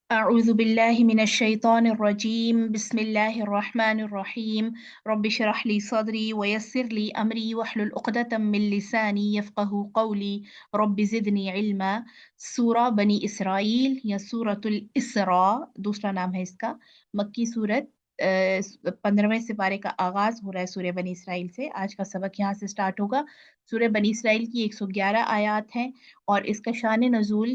أعوذ بالله من الشيطان الرجيم بسم الله الرحمن الرحيم رب اشرح لي صدري ويسر لي أمري واحلل عقدة من لساني يفقه قولي رب زدني علما سورة بني إسرائيल या सूरतुल इसरा दूसरा नाम है इसका मक्की सूरत 15वें सिपारे का आगाज हो रहा है सूर्य बनी इसराइल से। आज का सबक यहाँ से स्टार्ट होगा। सूर्य बनी इसराइल की 111 आयात हैं और इसका शान नज़ूल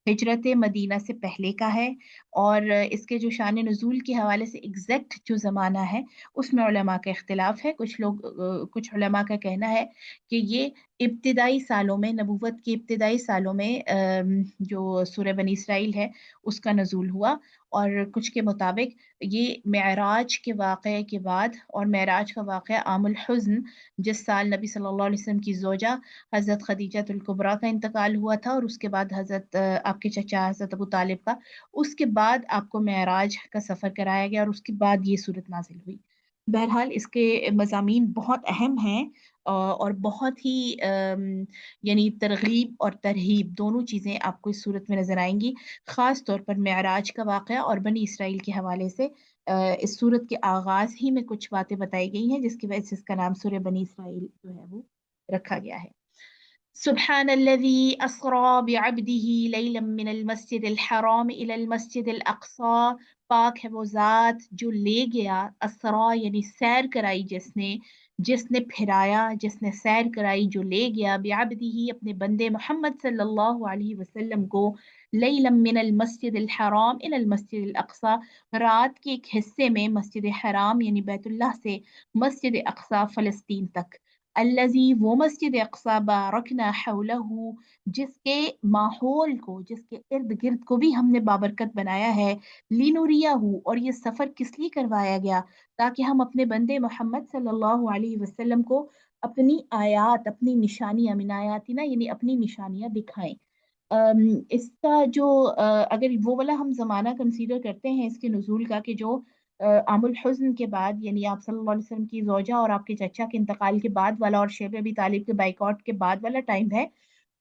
हिजरत मदीना से पहले का है। और इसके जो शान नुज़ूल के हवाले से एग्जैक्ट जो ज़माना है उसमें उलमा का इख्तिलाफ है। कुछ उलमा का कहना है कि ये इब्तिदाई सालों में, नबूवत के इब्तिदाई सालों में जो सूरह बनी इसराइल है उसका नज़ूल हुआ। और कुछ के मुताबिक ये मेराज के वाक़े के बाद, और मेराज का वाक़या आमुल हुज़्न, जिस साल नबी सल्लल्लाहु अलैहि वसल्लम की ज़ौजा हज़रत खदीजतुल कुबरा का इंतकाल हुआ था और उसके बाद हज़रत आपके चचा हज़रत अबू तालिब का, उसके बाद आपको मेराज का सफ़र कराया गया और उसके बाद ये सूरत नाजिल हुई। बहरहाल इसके मज़ामीन बहुत अहम हैं और बहुत ही यानी तरगीब और तरहीब दोनों चीज़ें आपको इस सूरत में नज़र आएंगी। ख़ास तौर पर मेराज का वाक़या और बनी इसराइल के हवाले से इस सूरत के आगाज़ ही में कुछ बातें बताई गई हैं जिसकी वजह से इसका नाम सूरह बनी इसराइल जो है वो रखा गया है। सुब्हानल्लज़ी अस्रा बिअब्दिही लैलन मिनल मस्जिदिल हराम इलल मस्जिदिल अक़सा। पाक है वो ज़ात जो ले गया, असरा यानी सैर कराई, जिसने जिसने फिराया, जिसने सैर कराई, जो ले गया, बिअब्दिही अपने बंदे मोहम्मद सल्लल्लाहु अलैहि वसल्लम को, लैलन मिनल मस्जिदिल हराम इलल मस्जिदिल अक़सा, रात के एक हिस्से में मस्जिद हराम यानी बैतुल्लाह से मस्जिद अक़सा फ़लस्तीन तक। अल्लज़ी वो मस्जिद अक़सा बारकना हौलहू जिसके माहौल को, जिसके इर्द गिर्द को भी हमने बाबरकत बनाया है, लिनुरियाहू, और ये सफ़र किस लिए करवाया गया, ताकि हम अपने बंदे मोहम्मद सल्लल्लाहु अलैहि वसल्लम को अपनी आयात, अपनी निशानियां, मिनायातिना यानी अपनी निशानियां दिखाएं। इसका जो अगर वो वाला हम ज़माना कंसीडर करते हैं इसके नुज़ूल का, कि जो आमुल हुज़्न के बाद यानी आप सल्लल्लाहु अलैहि वसल्लम की ज़ौजा और आपके चचा के इंतकाल के बाद वाला और शेब अबी तालिब के बाइकआउट के बाद वाला टाइम है,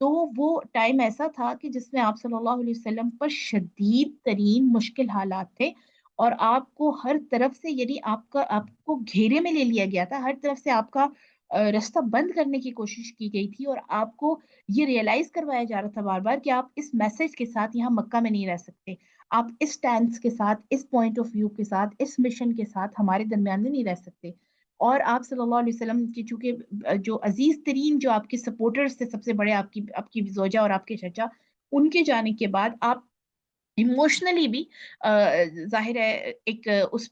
तो वो टाइम ऐसा था कि जिसमें आप सल्लल्लाहु अलैहि वसल्लम पर शदीद तरीन मुश्किल हालात थे और आपको हर तरफ से, यानी आपको घेरे में ले लिया गया था, हर तरफ से आपका रास्ता बंद करने की कोशिश की गई थी और आपको ये रियलाइज करवाया जा रहा था बार बार कि आप इस मैसेज के साथ यहाँ मक्का में नहीं रह सकते, आप इस स्टैंड के साथ, इस पॉइंट ऑफ व्यू के साथ, इस मिशन के साथ हमारे दरमियान में नहीं रह सकते। और आप सल्लल्लाहु अलैहि वसल्लम की चूंकि जो अजीज तरीन जो आपके सपोर्टर्स थे, सबसे बड़े आपकी आपकी जोजा और आपके चचा, उनके जाने के बाद आप इमोशनली भी अ, जाहिर है एक उस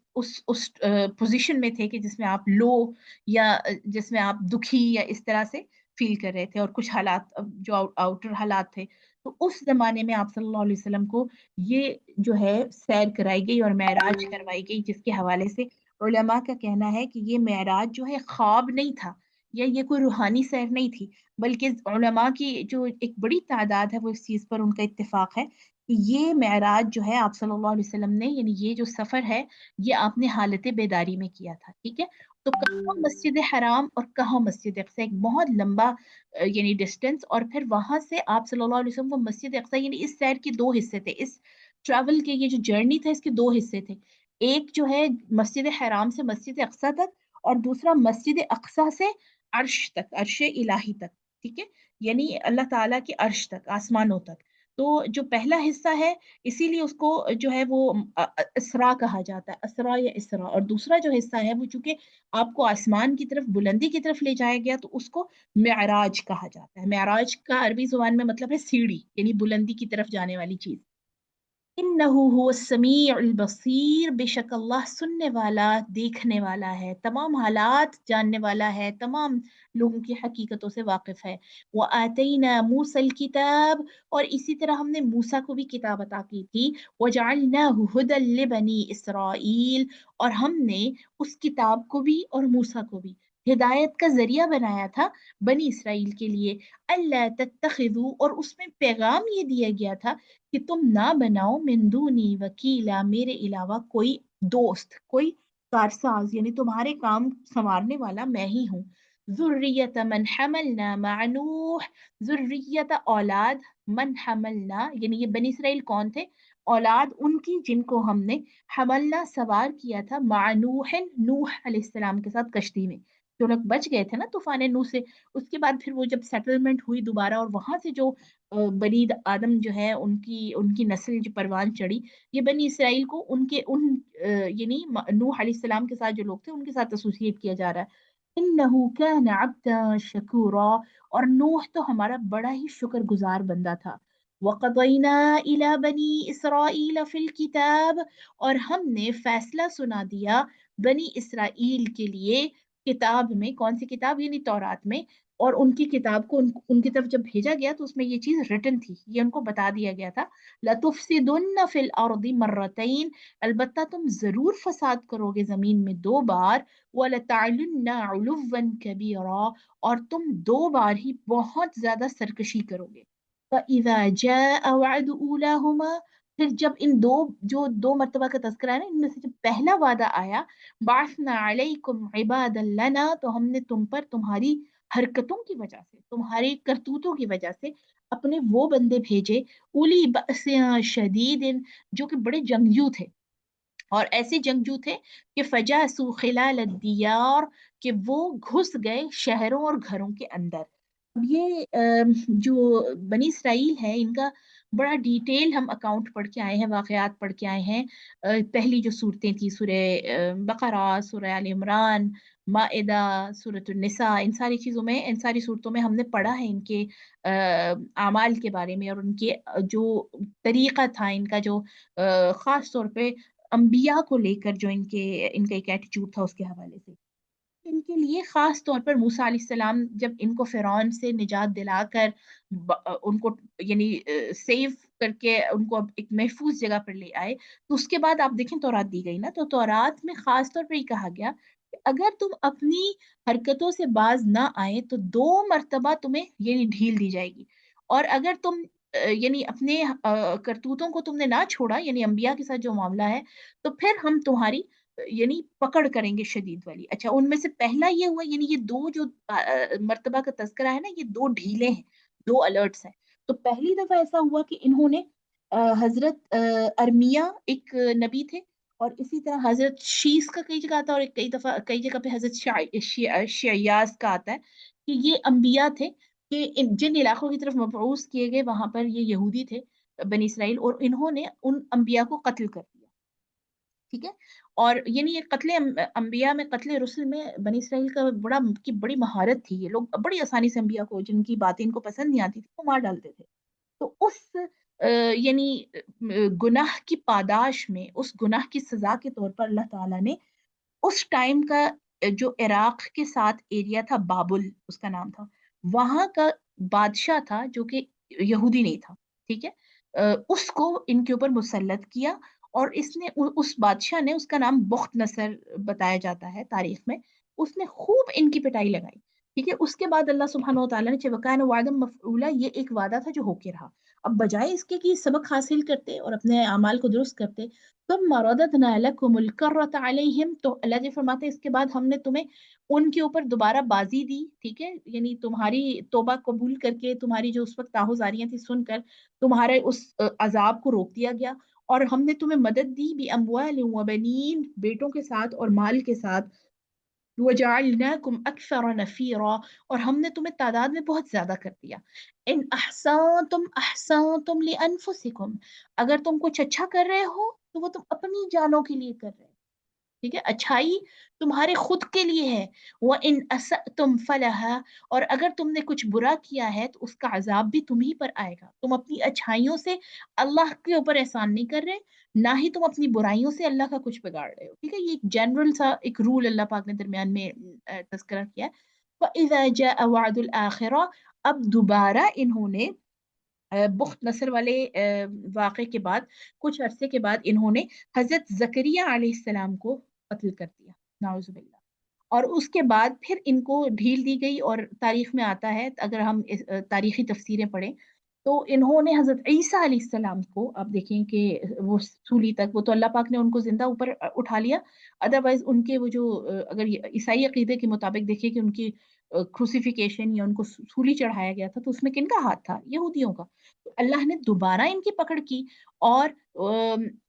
पोजीशन में थे कि जिसमें आप लो या जिसमें आप दुखी या इस तरह से फील कर रहे थे, और कुछ हालात जो आउटर हालात थे, तो उस जमाने में आप सल्लल्लाहु अलैहि वसल्लम को ये जो है सैर कराई गई और मेराज करवाई गई, जिसके हवाले से उलमा का कहना है कि ये मेराज जो है ख्वाब नहीं था या ये कोई रूहानी सैर नहीं थी, बल्कि उलमा की जो एक बड़ी तादाद है वो इस चीज़ पर उनका इत्तेफाक है कि ये मेराज जो है आप सल्लल्लाहु अलैहि वसल्लम ने, यानी ये जो सफर है, ये आपने हालत बेदारी में किया था। ठीक है, तो कहाँ मस्जिद हराम और कहाँ मस्जिद अक्सा, एक बहुत लंबा यानी डिस्टेंस, और फिर वहां से आप सल्लल्लाहु अलैहि वसल्लम को मस्जिद अक्सा, यानी इस सैर के दो हिस्से थे, इस ट्रैवल के ये जो जर्नी था इसके दो हिस्से थे। एक जो है मस्जिद हराम से मस्जिद अक्सा तक, और दूसरा मस्जिद अक्सा से अर्श तक, अर्श इलाही तक। ठीक है, यानी अल्लाह ताला के अर्श तक, आसमानों तक। तो जो पहला हिस्सा है, इसीलिए उसको जो है वो इसरा कहा जाता है, असरा या इसरा। और दूसरा जो हिस्सा है वो चूंकि आपको आसमान की तरफ, बुलंदी की तरफ ले जाया गया, तो उसको मेराज कहा जाता है। मेराज का अरबी जुबान में मतलब है सीढ़ी, यानी बुलंदी की तरफ जाने वाली चीज। इन्नहु हुवा समीउल बसीर, बेशक अल्लाह सुनने वाला, देखने वाला है, तमाम हालात जानने वाला है, तमाम लोगों की हकीकतों से वाकिफ है। व आतैना मूसल किताब, और इसी तरह हमने मूसा को भी किताब अता की थी। व जअलनाहु हुदल लिबनी इसराइल, और हमने उस किताब को भी और मूसा को भी हिदायत का जरिया बनाया था बनी इसराइल के लिए। अल्लाह तत्तखिदू, और उसमें पैगाम ये दिया गया था कि तुम ना बनाओ मिन दूनी वकीला, मेरे अलावा कोई दोस्त, कोई कारसाज, यानी तुम्हारे काम संवारने वाला मैं ही हूँ। जुर्रियत मन हमलना मअ नूह, जुर्रियत औलाद, मन हमलना, यानी ये बनी इसराइल कौन थे? औलाद उनकी जिनको हमने हमलना सवार किया था मा नूह अलैहिस्सलाम के साथ कश्ती में। जो लोग बच गए थे ना तूफान नूह से, उसके बाद फिर वो जब सेटलमेंट हुई दोबारा और वहां से जो बनी आदम जो है उनकी उनकी नस्ल जो परवान चढ़ी, ये बनी इसराइल को उनके उन यानी नूह अलैहिस्सलाम के साथ जो लोग थे उनके साथ एसोसिएट किया जा रहा है। इन्नहु कान अब्दा शकूरा, और नूह तो हमारा बड़ा ही शुक्रगुजार बंदा था। वक़ज़ैना इला बनी इसराइल फ़िल किताब, और हमने फैसला सुना दिया बनी इसराइल के लिए किताब में, कौन सी किताब यानी तौरात में। और उनकी किताब को उनकी तरफ जब भेजा गया तो उसमें ये चीज़ रिटन थी, ये उनको बता दिया गया था। लतुफ़सिदुन्न फ़िल अर्दि मर्रतैन, अलबत्ता तुम ज़रूर फ़साद करोगे ज़मीन में 2 बार। वलतअलुन्न उलुव्वन कबीरा, और तुम 2 बार ही बहुत ज़्यादा सरकशी करोगे। फ़इज़ा जाअ वअद ऊलाहुमा, फिर जब इन दो जो 2 मर्तबा का तज़किरा है ना, इनमें से जब पहला वादा आया, बअसना अलैकुम इबादन लना, तो हमने तुम पर तुम्हारी हरकतों की वजह से, तुम्हारी करतूतों की वजह से अपने वो बंदे भेजे, उली बअसिन शदीदिन, जो कि बड़े जंगजू थे। और ऐसे जंगजू थे कि फजासु खिलाल दियार, कि वो घुस गए शहरों और घरों के अंदर। अब ये जो बनी इसराइल है इनका बड़ा डिटेल हम अकाउंट पढ़ के आए हैं, वाकयात पढ़ के आए हैं। पहली जो सूरतें थी सूरह बकरा, सूरह आल इमरान, माइदा, सूरह निसा, इन सारी चीज़ों में, इन सारी सूरतों में हमने पढ़ा है इनके आमाल के बारे में, और उनके जो तरीका था इनका, जो ख़ास तौर पे अंबिया को लेकर जो इनका एक एटीट्यूड था उसके हवाले से। इनके लिए खास तौर पर मूसा अलैहिस्सलाम जब इनको फिरौन से निजात दिलाकर उनको यानी सेव करके उनको अब एक महफूज जगह पर ले आए, तो उसके बाद आप देखें तौरात दी गई ना, तो तौरात में खास तौर पर ये कहा गया कि अगर तुम अपनी हरकतों से बाज ना आए तो 2 मर्तबा तुम्हें यानी ढील दी जाएगी। और अगर तुम यानी अपने करतूतों को तुमने ना छोड़ा, यानी अंबिया के साथ जो मामला है, तो फिर हम तुम्हारी यानी पकड़ करेंगे शदीद वाली। अच्छा, उनमें से पहला ये हुआ, यानी ये 2 जो मर्तबा का तज़किरा है ना, ये 2 ढीलें हैं, 2 अलर्ट्स हैं। तो पहली दफ़ा ऐसा हुआ कि इन्होंने हज़रत अरमिया एक नबी थे, और इसी तरह हज़रत शीस का कई जगह आता है, और कई दफ़ा कई जगह पे हज़रत शय्यास का आता है कि ये अंबिया थे, कि जिन इलाकों की तरफ मबऊस किए गए वहाँ पर ये यहूदी थे, बनी इसराइल, और इन्होंने उन अंबिया को कत्ल कर दिया। ठीक है? और यानी ये अंबिया में कत्ले रुsul में बनी इसराइल का बड़ी महारत थी। ये लोग बड़ी आसानी से अंबिया को, जिनकी बातें इनको पसंद नहीं आती थी, वो मार डालते थे। तो उस यानी गुनाह की पादाश में, उस गुनाह की सज़ा के तौर पर अल्लाह ताला ने उस टाइम का जो इराक के साथ एरिया था, बाबुल उसका नाम था, वहाँ का बादशाह था जो कि यहूदी नहीं था, ठीक है? उसको इनके ऊपर मुसल्लत किया, और इसने उस बादशाह ने, उसका नाम बुख्त नसर बताया जाता है तारीख में, उसने खूब इनकी पिटाई लगाई, ठीक है? उसके बाद अल्लाह सुब्हानहू व तआला ने वकान वादम मफऊला, ये एक वादा था जो होके रहा। अब बजाय इसके कि सबक हासिल करते और अपने अमाल को दुरुस्त करते, तुम रददना लकुमुल कररत अलैहिम, तो अल्लाह जी फरमाते हैं इसके बाद हमने तुम्हें उनके ऊपर दोबारा बाजी दी, ठीक है? यानी तुम्हारी तौबा कबूल करके, तुम्हारी जो उस वक्त आहुजारियां थी सुनकर, तुम्हारे उस अजाब को रोक दिया गया, और हमने तुम्हें मदद दी भी अम्वाल व बनीन, बेटों के साथ और माल के साथ, वजअलनाकुम अक्सर नफीरा, और हमने तुम्हें तादाद में बहुत ज्यादा कर दिया। इन अहसानतुम लिअनफुसिकुम, अगर तुम कुछ अच्छा कर रहे हो तो वो तुम अपनी जानों के लिए कर रहे हो, ठीक है? अच्छाई तुम्हारे खुद के लिए है। व इन असअतुम फलहा, और अगर तुमने कुछ बुरा किया है तो उसका अजाब भी तुम ही पर आएगा। तुम अपनी अच्छाइयों से अल्लाह के ऊपर एहसान नहीं कर रहे, ना ही तुम अपनी बुराइयों से अल्लाह का कुछ बिगाड़ रहे हो, ठीक है? ये एक जनरल सा एक रूल अल्लाह पाक ने दरमियान में तज़किरा किया है। फ़इज़ा जाअ वअदुल आखिरह, अब दोबारा इन्होंने बुख्त नसर वाले वाक़े के बाद, कुछ अरसे के बाद इन्होंने हज़रत ज़करिया अलैहिस्सलाम को कत्ल कर दिया, नाउज़ुबिल्लाह। और उसके बाद फिर इनको ढील दी गई, और तारीख में आता है, अगर हम तारीखी तफसीरें पढ़ें, तो इन्होंने हज़रत ईसा अलैहिस्सलाम को, आप देखें कि वो सूली तक, वो तो अल्लाह पाक ने उनको ज़िंदा ऊपर उठा लिया। अदरवाइज़ उनके वो जो अगर ये ईसाई अक़ीदे के मुताबिक देखिए कि उनकी क्रूसिफिकेशन या उनको सूली चढ़ाया गया था, तो उसमें किनका हाथ था? यहूदियों का। तो अल्लाह ने दोबारा इनकी पकड़ की और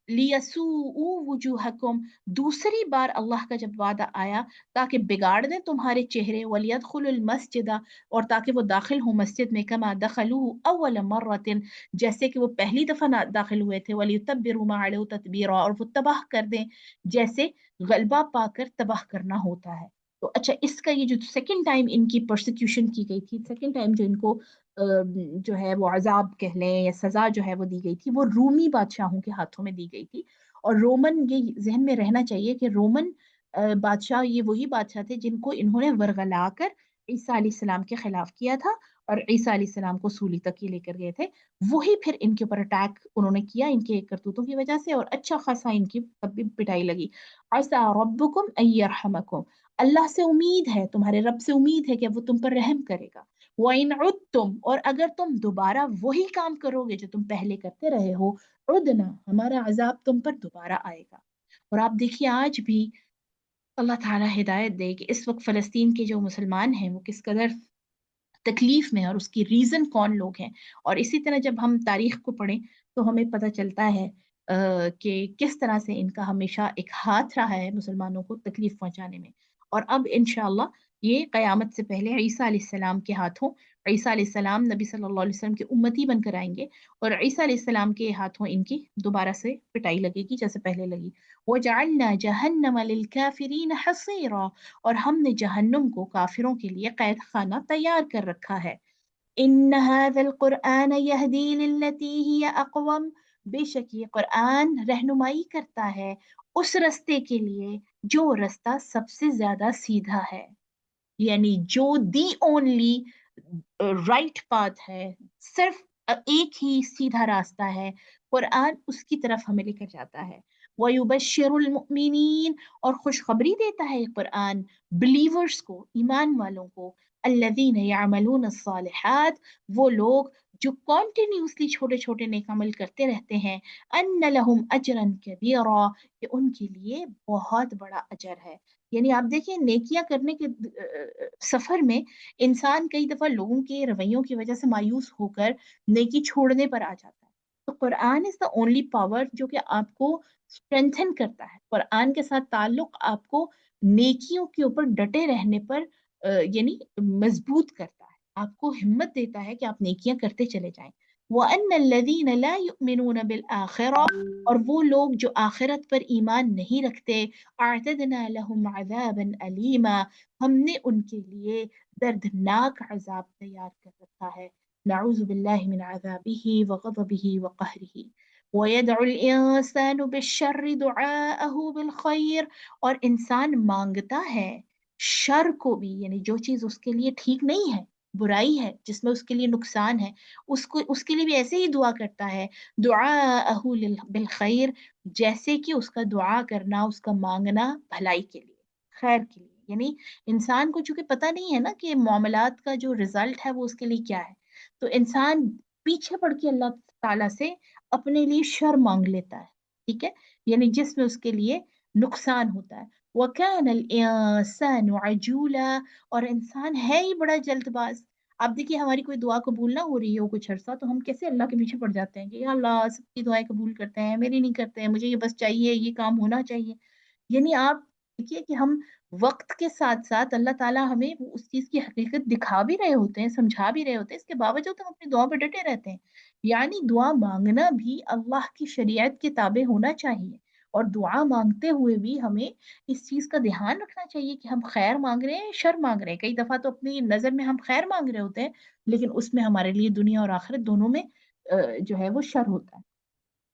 लियसूउ वुजूहकुम, दूसरी बार अल्लाह का जब वादा आया ताकि बिगाड़ दें तुम्हारे चेहरे, वलियदखुलुल मस्जिदा, और ताकि वो दाखिल हो मस्जिद में, कमा दखलूहु अव्वल मर्रतिन, जैसे कि वो पहली दफा दाखिल हुए थे, वलियुतब्बिरु मा अलैहु ततबीरा, और वो तबाह कर दें जैसे गलबा पाकर तबाह करना होता है। तो अच्छा, इसका ये जो सेकंड टाइम इनकी प्रोसिक्यूशन की गई थी, सेकंड टाइम जो इनको जो है वो अजाब कह लें या सजा जो है वो दी गई थी, वो रूमी बादशाहों के हाथों में दी गई थी। और रोमन, ये जहन में रहना चाहिए कि रोमन बादशाह ये वही बादशाह थे जिनको इन्होंने वरगला कर ईसा अलैहिस्सलाम के खिलाफ किया था और ईसा अलैहिस्सलाम को सूली तक ये लेकर गए थे। वही फिर इनके ऊपर अटैक उन्होंने किया इनके करतूतों की वजह से, और अच्छा खासा इनकी तब भी पिटाई लगी। असा रब्बुकुम अय्यरहमकुम, अल्लाह से उम्मीद है, तुम्हारे रब से उम्मीद है कि वो तुम पर रहम करेगा। वइन उद्तुम, और अगर तुम दोबारा वही काम करोगे जो तुम पहले करते रहे हो, उदना, हमारा अजाब तुम पर दोबारा आएगा। और आप देखिए आज भी अल्लाह ताला हिदायत दे कि इस वक्त फ़लस्तीन के जो मुसलमान हैं वो किस कदर तकलीफ में है और उसकी रीजन कौन लोग हैं। और इसी तरह जब हम तारीख को पढ़ें तो हमें पता चलता है कि किस तरह से इनका हमेशा एक हाथ रहा है मुसलमानों को तकलीफ पहुंचाने में। और अब इंशाअल्लाह ये क़यामत से पहले ईसा अलैहिस्सलाम के हाथों, ईसा अलैहिस्सलाम नबी सल्लल्लाहु अलैहि वसल्लम के उम्मती बनकर आएंगे और ईसा अलैहिस्सलाम के हाथों इनकी दोबारा से पिटाई लगेगी जैसे पहले लगी। वजअलना जहन्नम लिलकाफिरीन हसीरा, और हमने जहन्नुम को काफिरों के लिए कैद खाना तैयार कर रखा है। इन हाज़ल कुरआन यहदी लिल्लती हिय अक़वम, बेशक ये कुरआन रहनुमाई करता है उस रास्ते के लिए जो रास्ता सबसे ज्यादा सीधा है, यानी जो दी ओनली राइट पाथ है, सिर्फ एक ही सीधा रास्ता है, कुरान उसकी तरफ हमें लेकर जाता है। वयुबश्शिरुल मुमिनीन, और खुशखबरी देता है ये कुरान बिलीवर्स को, ईमान वालों को, अल्लज़ीन यअमलून अस्सालिहात, वो लोग जो कॉन्टिन्यूसली छोटे छोटे नेक अमल करते रहते हैं, अन्न लहुम अजरन कबीरा, कि उनके लिए बहुत बड़ा अजर है। यानी आप देखिए नेकियां करने के सफर में इंसान कई दफा लोगों के रवैयों की वजह से मायूस होकर नेकी छोड़ने पर आ जाता है। तो Quran is the only power जो कि आपको स्ट्रेंथन करता है, कुरान के साथ ताल्लुक आपको नेकियों के ऊपर डटे रहने पर यानी मजबूत करता है, आपको हिम्मत देता है कि आप नेकियां करते चले जाएं। वअन्नल्लज़ीन ला युमिनून बिल आखिरा, और वो लोग जो आखिरत पर ईमान नहीं रखते, अअतदना लहुम अज़ाबन अलीमा, हमने उनके लिए दर्दनाक अजाब तैयार कर रखा है। नऊज़ु बिल्लाहि मिन अज़ाबिही व ग़ज़बिही व क़हरिही। वयदउल इंसानु बिश्शर्रि दुआअहु बिल खैर, और इंसान मांगता है शर को भी, यानी जो चीज उसके लिए ठीक नहीं है, बुराई है जिसमें उसके लिए नुकसान है, उसको उसके लिए भी ऐसे ही दुआ करता है, दुआअहु बिल खैर, जैसे कि उसका दुआ करना, उसका मांगना भलाई के लिए, खैर के लिए। यानी इंसान को चूंकि पता नहीं है ना कि मामलात का जो रिजल्ट है वो उसके लिए क्या है, तो इंसान पीछे पड़ के अल्लाह ताला से अपने लिए शर मांग लेता है, ठीक है, यानी जिसमें उसके लिए नुकसान होता है। वकानल इंसानु अजूला, और इंसान है ही बड़ा जल्दबाज। आप देखिए हमारी कोई दुआ कबूल ना हो रही हो कुछ अरसा, तो हम कैसे अल्लाह के पीछे पड़ जाते हैं कि या अल्लाह सबकी दुआएं कबूल करते हैं, मेरी नहीं करते हैं, मुझे ये बस चाहिए, ये काम होना चाहिए। यानी आप देखिए कि हम वक्त के साथ साथ अल्लाह ताला हमें उस चीज की हकीकत दिखा भी रहे होते हैं, समझा भी रहे होते हैं, इसके बावजूद हम अपनी दुआ पर डटे रहते हैं। यानी दुआ मांगना भी अल्लाह की शरीयत के ताबे होना चाहिए, और दुआ मांगते हुए भी हमें इस चीज का ध्यान रखना चाहिए कि हम खैर मांग रहे हैं, शर मांग रहे हैं। कई दफा तो अपनी नजर में हम खैर मांग रहे होते हैं, लेकिन उसमें हमारे लिए दुनिया और आखिरत दोनों में जो है वो शर होता है।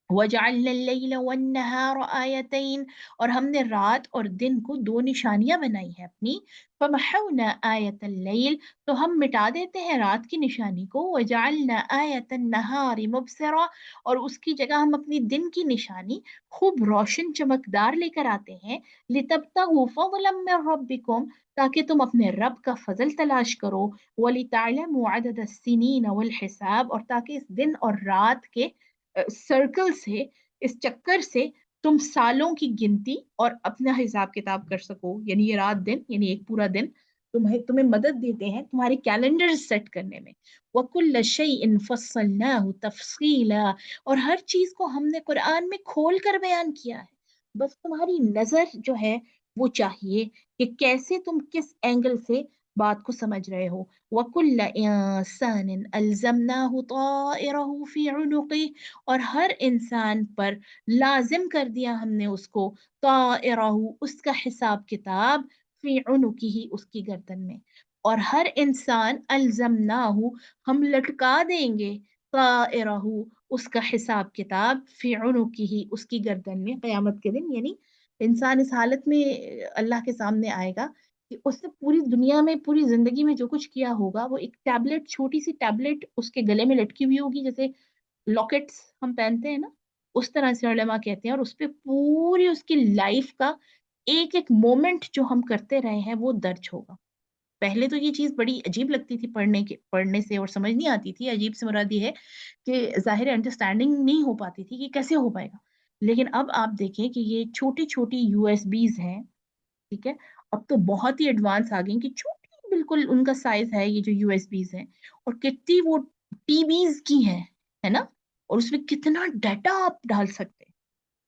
वजअलना अल-लैल वन-नहार आयतैन, और हमने रात और दिन को दो निशानियां बनाई है अपनी। फमहौना आयत अल-लैल, तो हम मिटा देते हैं रात की निशानी को। वजअलना आयत अन-नहार मुबसिरा, और उसकी जगह हम अपनी दिन की निशानी खूब रोशन चमकदार लेकर आते हैं। लितब्तगू फज़लन मिन रब्बिकुम, ताकि तुम अपने रब का फजल तलाश करो। वलितअलमू अदद अस्सिनीन वल हिसाब, और ताकि इस दिन और रात के सर्कल से, इस चक्कर से तुम सालों की गिनती और अपना हिसाब किताब कर सको, यानी ये रात दिन, यानी एक पूरा दिन तुम्हें मदद देते हैं तुम्हारे कैलेंडर सेट करने में। वकुल्ल शैइन फस्सलनाहु तफसीला, और हर चीज को हमने कुरान में खोल कर बयान किया है। बस तुम्हारी नजर जो है वो चाहिए कि कैसे तुम किस एंगल से बात को समझ रहे हो। वकुल्ल इंसान अल्जमनाहु ताइरहु फी उनुक़ी, और हर इंसान पर लाजिम कर दिया हमने उसको ताइरहु, उसका हिसाब किताब, फी उनुकिही, उसकी गर्दन में। और हर इंसान अल्जमनाहु, हम लटका देंगे, ताइरहु, उसका हिसाब किताब, फी उनुकिही, उसकी गर्दन में, कयामत के दिन। यानी इंसान इस हालत में अल्लाह के सामने आएगा कि उसने पूरी दुनिया में, पूरी जिंदगी में जो कुछ किया होगा, वो एक टैबलेट, छोटी सी टैबलेट उसके गले में लटकी हुई होगी, जैसे लॉकेट्स हम पहनते हैं ना, उस तरह से उलेमा कहते हैं। और उस पे पूरी उसकी लाइफ का एक एक मोमेंट जो हम करते रहे हैं वो दर्ज होगा। पहले तो ये चीज बड़ी अजीब लगती थी पढ़ने से, और समझ नहीं आती थी। अजीब से मुराद ये है कि ज़ाहिर अंडरस्टैंडिंग नहीं हो पाती थी कि कैसे हो पाएगा। लेकिन अब आप देखें कि ये छोटी छोटी यूएसबीज हैं, ठीक है। अब तो बहुत ही एडवांस आ गई कि छोटी बिल्कुल उनका साइज है ये जो यूएसबीज हैं, और कितनी वो टीबीज की है ना। और उसमें कितना डाटा आप डाल सकते हैं।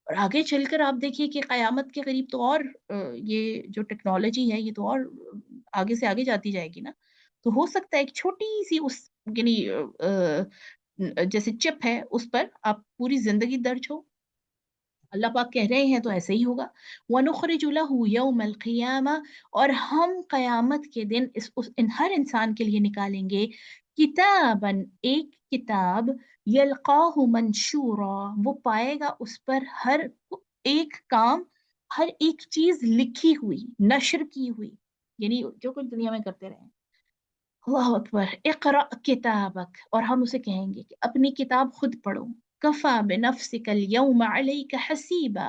और आगे चलकर आप देखिए कि कयामत के करीब तो और ये जो टेक्नोलॉजी है ये तो और आगे से आगे जाती जाएगी ना। तो हो सकता है एक छोटी सी उस यानी जैसे चिप है उस पर आप पूरी जिंदगी दर्ज हो। अल्लाह पाक कह रहे हैं तो ऐसे ही होगा। वनुखरिजु लहू यौमल क़ियामा, और हम कयामत के दिन इन हर इंसान के लिए निकालेंगे किताबन, एक किताब, यल्काहु मंशूरा, वो पाएगा उस पर हर एक काम, हर एक चीज लिखी हुई, नशर की हुई, यानी जो कुछ दुनिया में करते रहे। अल्लाह अकबर। इक़रा किताबक, और हम उसे कहेंगे कि अपनी किताब खुद पढ़ो। कफा बिनफ्सिकल यौम अलैका हसीबा,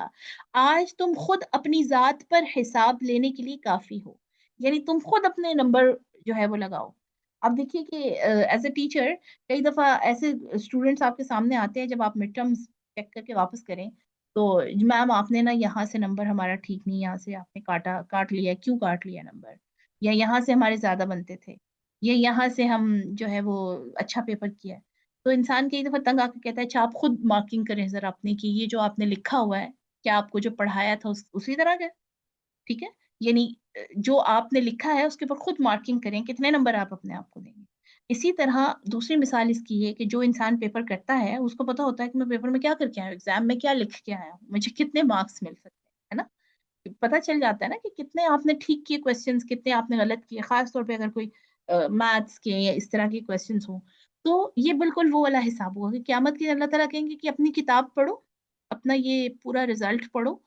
आज तुम खुद अपनी जात पर हिसाब लेने के लिए काफी हो। यानी तुम खुद अपने नंबर जो है वो लगाओ। अब देखिए कि एज ए टीचर कई दफा ऐसे स्टूडेंट्स आपके सामने आते हैं, जब आप मिड टर्म्स चेक करके वापस करें तो मैम आपने ना यहाँ से नंबर हमारा ठीक नहीं, यहाँ से आपने काट लिया है, क्यों काट लिया नंबर, या यहाँ से हमारे ज्यादा बनते थे, ये यहाँ से हम जो है वो अच्छा पेपर किया है। तो इंसान कई दफा तंग आके कहता है अच्छा आप खुद मार्किंग करें जरा अपने की, ये जो आपने लिखा हुआ है क्या आपको जो पढ़ाया था उसी तरह का है? ठीक है। यानी जो आपने लिखा है उसके ऊपर खुद मार्किंग करें, कितने नंबर आप अपने आप को देंगे। इसी तरह दूसरी मिसाल इसकी है कि जो इंसान पेपर करता है उसको पता होता है कि मैं पेपर में क्या करके आया हूँ, एग्जाम में क्या लिख के आया हूँ, मुझे कितने मार्क्स मिल सकते हैं, है ना। पता चल जाता है ना कि कितने आपने ठीक किए क्वेश्चंस, कितने आपने गलत किए, खास तौर पे अगर कोई मैथ्स के या इस तरह के क्वेश्चंस हो। तो ये बिल्कुल वो वाला हिसाब होगा कि क़यामत के दिन अल्लाह ताला कहेंगे कि अपनी किताब पढ़ो, अपना ये पूरा रिजल्ट पढ़ो,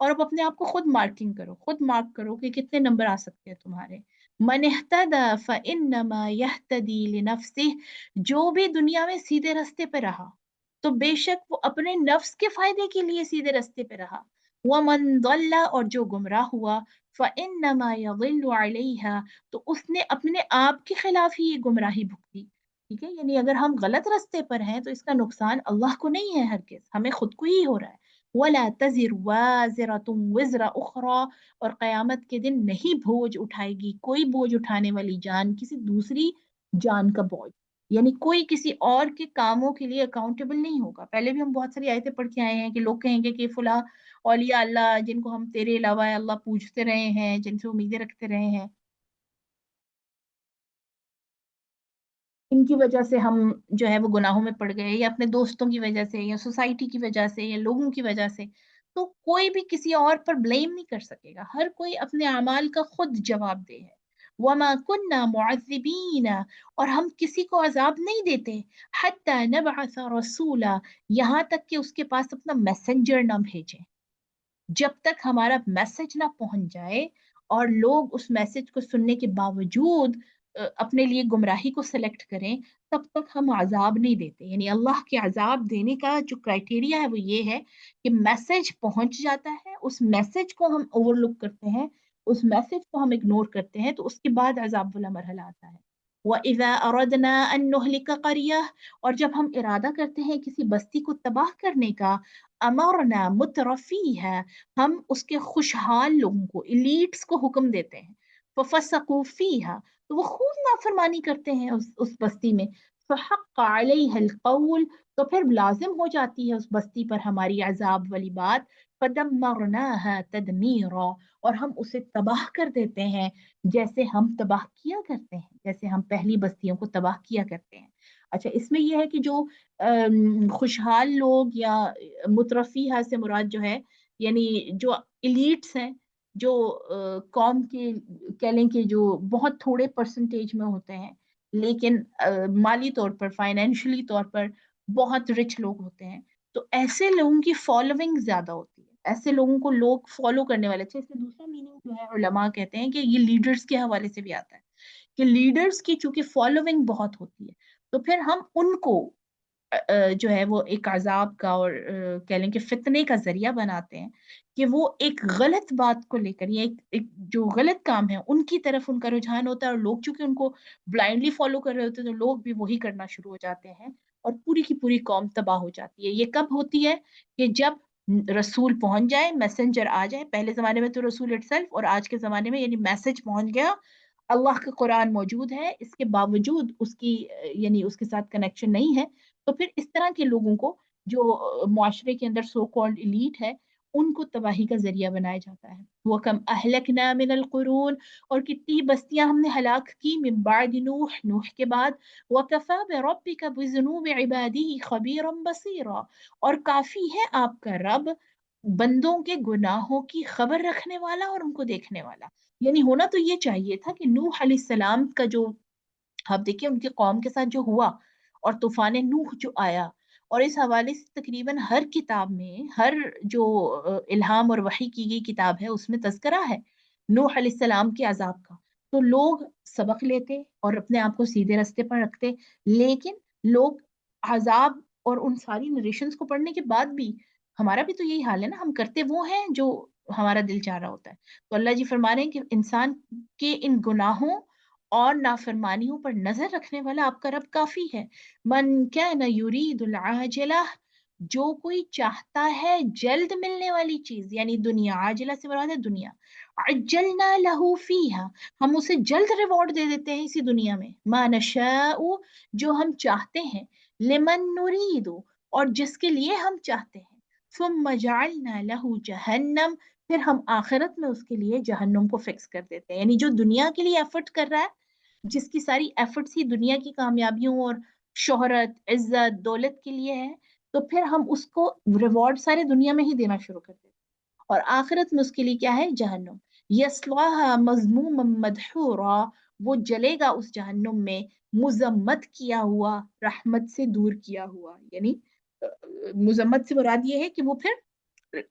और अब अपने आप को खुद मार्किंग करो, खुद मार्क करो कि कितने नंबर आ सकते हैं तुम्हारे। मन इह्तदा फइन्नमा यह्तदी लिनफ्सिह, जो भी दुनिया में सीधे रास्ते पे रहा तो बेशक वो अपने नफ्स के फायदे के लिए सीधे रास्ते पे रहा। वमन दल्ला, और जो गुमराह हुआ, फ़इन्नमा यदिल्लु अलैहा, तो उसने अपने आप के खिलाफ ही ये गुमराही भुगती। ठीक है। यानी अगर हम गलत रास्ते पर हैं तो इसका नुकसान अल्लाह को नहीं है, हरगिज हमें खुद को ही हो रहा है। वला तजिर वाजिरतुम विज़रा उखरा, और कयामत के दिन नहीं बोझ उठाएगी कोई बोझ उठाने वाली जान किसी दूसरी जान का बोझ। यानी कोई किसी और के कामों के लिए अकाउंटेबल नहीं होगा। पहले भी हम बहुत सारी आयतें पढ़ के आए हैं कि लोग कहेंगे कि फुला औलिया अल्लाह जिनको हम तेरे अलावा अल्लाह पूजते रहे हैं, जिनसे उम्मीदें रखते रहे हैं, इनकी वजह से हम जो है वो गुनाहों में पड़ गए, या अपने दोस्तों की वजह से, या सोसाइटी की वजह से, या लोगों की वजह से। तो कोई भी किसी और पर ब्लेम नहीं कर सकेगा, हर कोई अपने अमाल का खुद जवाबदेह है। वमा कुन्ना मुअज्जिबीन, और हम किसी को अजाब नहीं देते, हत्ता नबअस रसूला, यहाँ तक कि उसके पास अपना मैसेंजर ना भेजें। जब तक हमारा मैसेज ना पहुंच जाए और लोग उस मैसेज को सुनने के बावजूद अपने लिए गुमराही को सेलेक्ट करें, तब तक हम अजाब नहीं देते। यानी अल्लाह के अजाब देने का जो क्राइटेरिया है वो ये है कि मैसेज पहुंच जाता है, उस मैसेज को हम ओवरलुक करते हैं, उस मैसेज को हम इग्नोर करते हैं, तो उसके बाद अजाब वाला मरहला आता है। वइज़ा अरदना अन नुहलिक क़रिया, और जब हम इरादा करते हैं किसी बस्ती को तबाह करने का, अमरना मुतरफीहा, हम उसके खुशहाल लोगों को, एलीट्स को हुक्म देते हैं। फफसकू फीहा, तो वो खूब नाफरमानी करते हैं उस बस्ती में। फहक्क अलैहल कौल, तो फिर लाजिम हो जाती है उस बस्ती पर हमारी अजाब वाली बात। फदम्मरनाहा तदमीरा, और हम उसे तबाह कर देते हैं जैसे हम तबाह किया करते हैं, जैसे हम पहली बस्तियों को तबाह किया करते हैं। अच्छा, इसमें यह है कि जो खुशहाल लोग या मुतरफिहा से मुराद जो है, यानी जो इलीट्स हैं, जो कौम के कह लें कि जो बहुत थोड़े परसेंटेज में होते हैं, लेकिन माली तौर पर, फाइनेंशियली तौर पर बहुत रिच लोग होते हैं, तो ऐसे लोगों की फॉलोइंग ज्यादा होती है, ऐसे लोगों को लोग फॉलो करने वाले। अच्छा, इसका दूसरा मीनिंग जो है, उलमा कहते हैं कि ये लीडर्स के हवाले से भी आता है, कि लीडर्स की चूंकि फॉलोइंग बहुत होती है, तो फिर हम उनको जो है वो एक अजाब का और कह लें कि फितने का जरिया बनाते हैं, कि वो एक गलत बात को लेकर या एक जो गलत काम है उनकी तरफ उनका रुझान होता है, और लोग चूंकि उनको ब्लाइंडली फॉलो कर रहे होते हैं, तो लोग भी वही करना शुरू हो जाते हैं, और पूरी की पूरी कौम तबाह हो जाती है। ये कब होती है? कि जब रसूल पहुंच जाए, मैसेंजर आ जाए। पहले जमाने में तो रसूल इटसेल्फ, और आज के जमाने में यानी मैसेज पहुंच गया, अल्लाह का कुरान मौजूद है, इसके बावजूद उसकी यानी उसके साथ कनेक्शन नहीं है, तो फिर इस तरह के लोगों को, जो मुआशरे के अंदर सो कॉल्ड एलीट है, उनको तबाही का जरिया बनाया जाता है। वो कम अहलकना मिनल कुरून, और कितनी बस्तियां हमने हलाक की, मिन बाद नूह, नूह के बाद। वकफा बिरब्बिका बिजुनूबि इबादिही खबीरन बसीरा, और काफी है आपका रब बंदों के गुनाहों की खबर रखने वाला और उनको देखने वाला। यानी होना तो ये चाहिए था कि नूह अलैहिस्सलाम का जो, आप देखिए उनके कौम के साथ जो हुआ, और तूफान नूह जो आया, और इस हवाले से तकरीबन हर किताब में, हर जो इल्हाम और वही की गई किताब है, उसमें तज़किरा है नूह अलैहिस्सलाम के अजाब का। तो लोग सबक लेते और अपने आप को सीधे रास्ते पर रखते, लेकिन लोग अजाब और उन सारी नरेशंस को पढ़ने के बाद भी, हमारा भी तो यही हाल है ना, हम करते वो हैं जो हमारा दिल चाह रहा होता है। तो अल्लाह जी फरमा रहे हैं कि इंसान के इन गुनाहों और नाफरमानियों पर नजर रखने वाला आपका रब काफी है। मन कैन युरीदुल आजिला, जो कोई चाहता है जल्द मिलने वाली चीज, यानी दुनिया, आजिला से मुराद है दुनिया, अज्जलना लहू फीहा, हम उसे जल्द रिवॉर्ड दे देते हैं इसी दुनिया में, मा नशाउ, जो हम चाहते हैं, लिमन नुरीदु, और जिसके लिए हम चाहते हैं, सुम्मा जअलना लहू जहन्नम, फिर हम आखिरत में उसके लिए जहन्नुम को फिक्स कर देते हैं। यानी जो दुनिया के लिए एफर्ट कर रहा है, जिसकी सारी एफर्ट्स ही दुनिया की कामयाबियों और शोहरत, इज्जत, दौलत के लिए है, तो फिर हम उसको रिवॉर्ड सारे दुनिया में ही देना शुरू कर देते हैं, और आखिरत में उसके लिए क्या है? जहन्नुम। यस्लाहा मज़मूमम मदहूरा, वो जलेगा उस जहन्नुम में, मुजम्मत किया हुआ, रहमत से दूर किया हुआ। यानी मुजम्मत से मुराद ये है कि वो फिर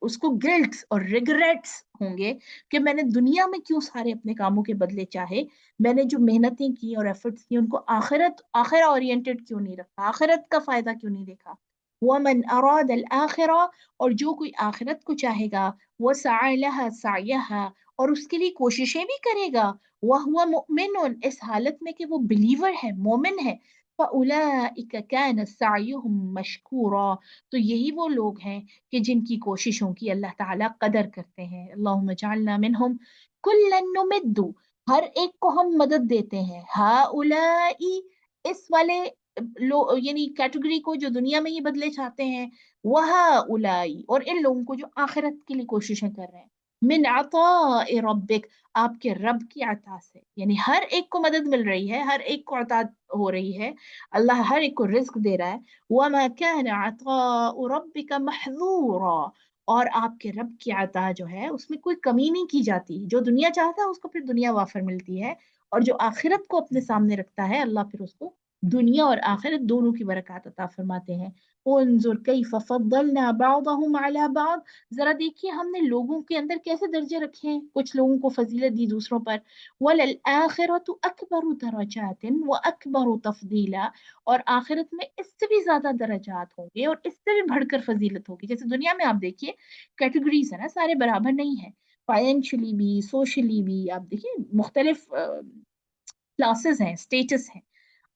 उसको गिल्ट्स और रिग्रेट्स होंगे कि मैंने दुनिया में क्यों सारे अपने कामों के बदले चाहे, मैंने जो मेहनतें की और एफर्ट्स की उनको आखिरत ओरिएंटेड क्यों नहीं रखा, आखिरत का फायदा क्यों नहीं देखा। वमन अराद अल आखिरा, और जो कोई आखिरत को चाहेगा, वो सअ लहा सअयहा, और उसके लिए कोशिशें भी करेगा, वह हुआ मुमिनुन, इस हालत में कि वो बिलीवर है, मोमिन है, फउलाइका कान सअयुहुम मशकूरा, तो यही वो लोग हैं कि जिनकी कोशिशों की अल्लाह ताला कदर करते हैं। अल्लाहुम्मा जअलना मिनहुम। कुल्लन नुमिद्दु, हर एक को हम मदद देते हैं, हाउलाई, इस वाले यानी कैटेगरी को जो दुनिया में ही बदले चाहते हैं, वह उलाई, और इन लोगों को जो आखिरत के लिए कोशिशें कर रहे हैं, मिन अताए रब्बिक, आपके रब की अता से, यानी हर एक को मदद मिल रही है, हर एक को अता हो रही है, अल्लाह हर एक को रिस्क दे रहा है। वमा कान अताउ रब्बिका महजूरा, और आपके रब की अता जो है उसमें कोई कमी नहीं की जाती, जो दुनिया चाहता है उसको फिर दुनिया वाफर मिलती है, और जो आखिरत को अपने सामने रखता है, अल्लाह फिर उसको दुनिया और आखिरत दोनों की बरकत अता फरमाते हैं। उन्जुर कैफ फद्दलना बादहुम अला बाद, जरा देखिए हमने लोगों के अंदर कैसे दर्जे रखे हैं, कुछ लोगों को फजीलत दी दूसरों पर। वलल आखिरतु अकबरु दरजातिन व अकबरु तफदीला, और आखिरत में इससे भी ज्यादा दर्जात होंगे और इससे भी बढ़कर फजीलत होगी। जैसे दुनिया में आप देखिए कैटेगरीज है ना, सारे बराबर नहीं है, फाइनेंशियली भी, सोशली भी, आप देखिए मुख्तलिफ क्लासेस हैं, स्टेटस हैं।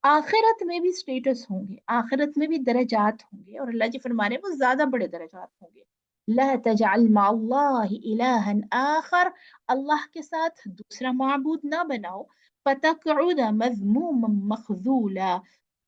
आखिरत में भी स्टेटस होंगे, आखिरत में भी दर्जात होंगे, और अल्लाह जी फरमा रहे हैं वो ज्यादा बड़े दर्जात होंगे। ला तजअल मअल्लाहि इलाहन आखर, अल्लाह के साथ दूसरा माबूद ना बनाओ, फतक़उद मज़मूमन मख़ज़ूला,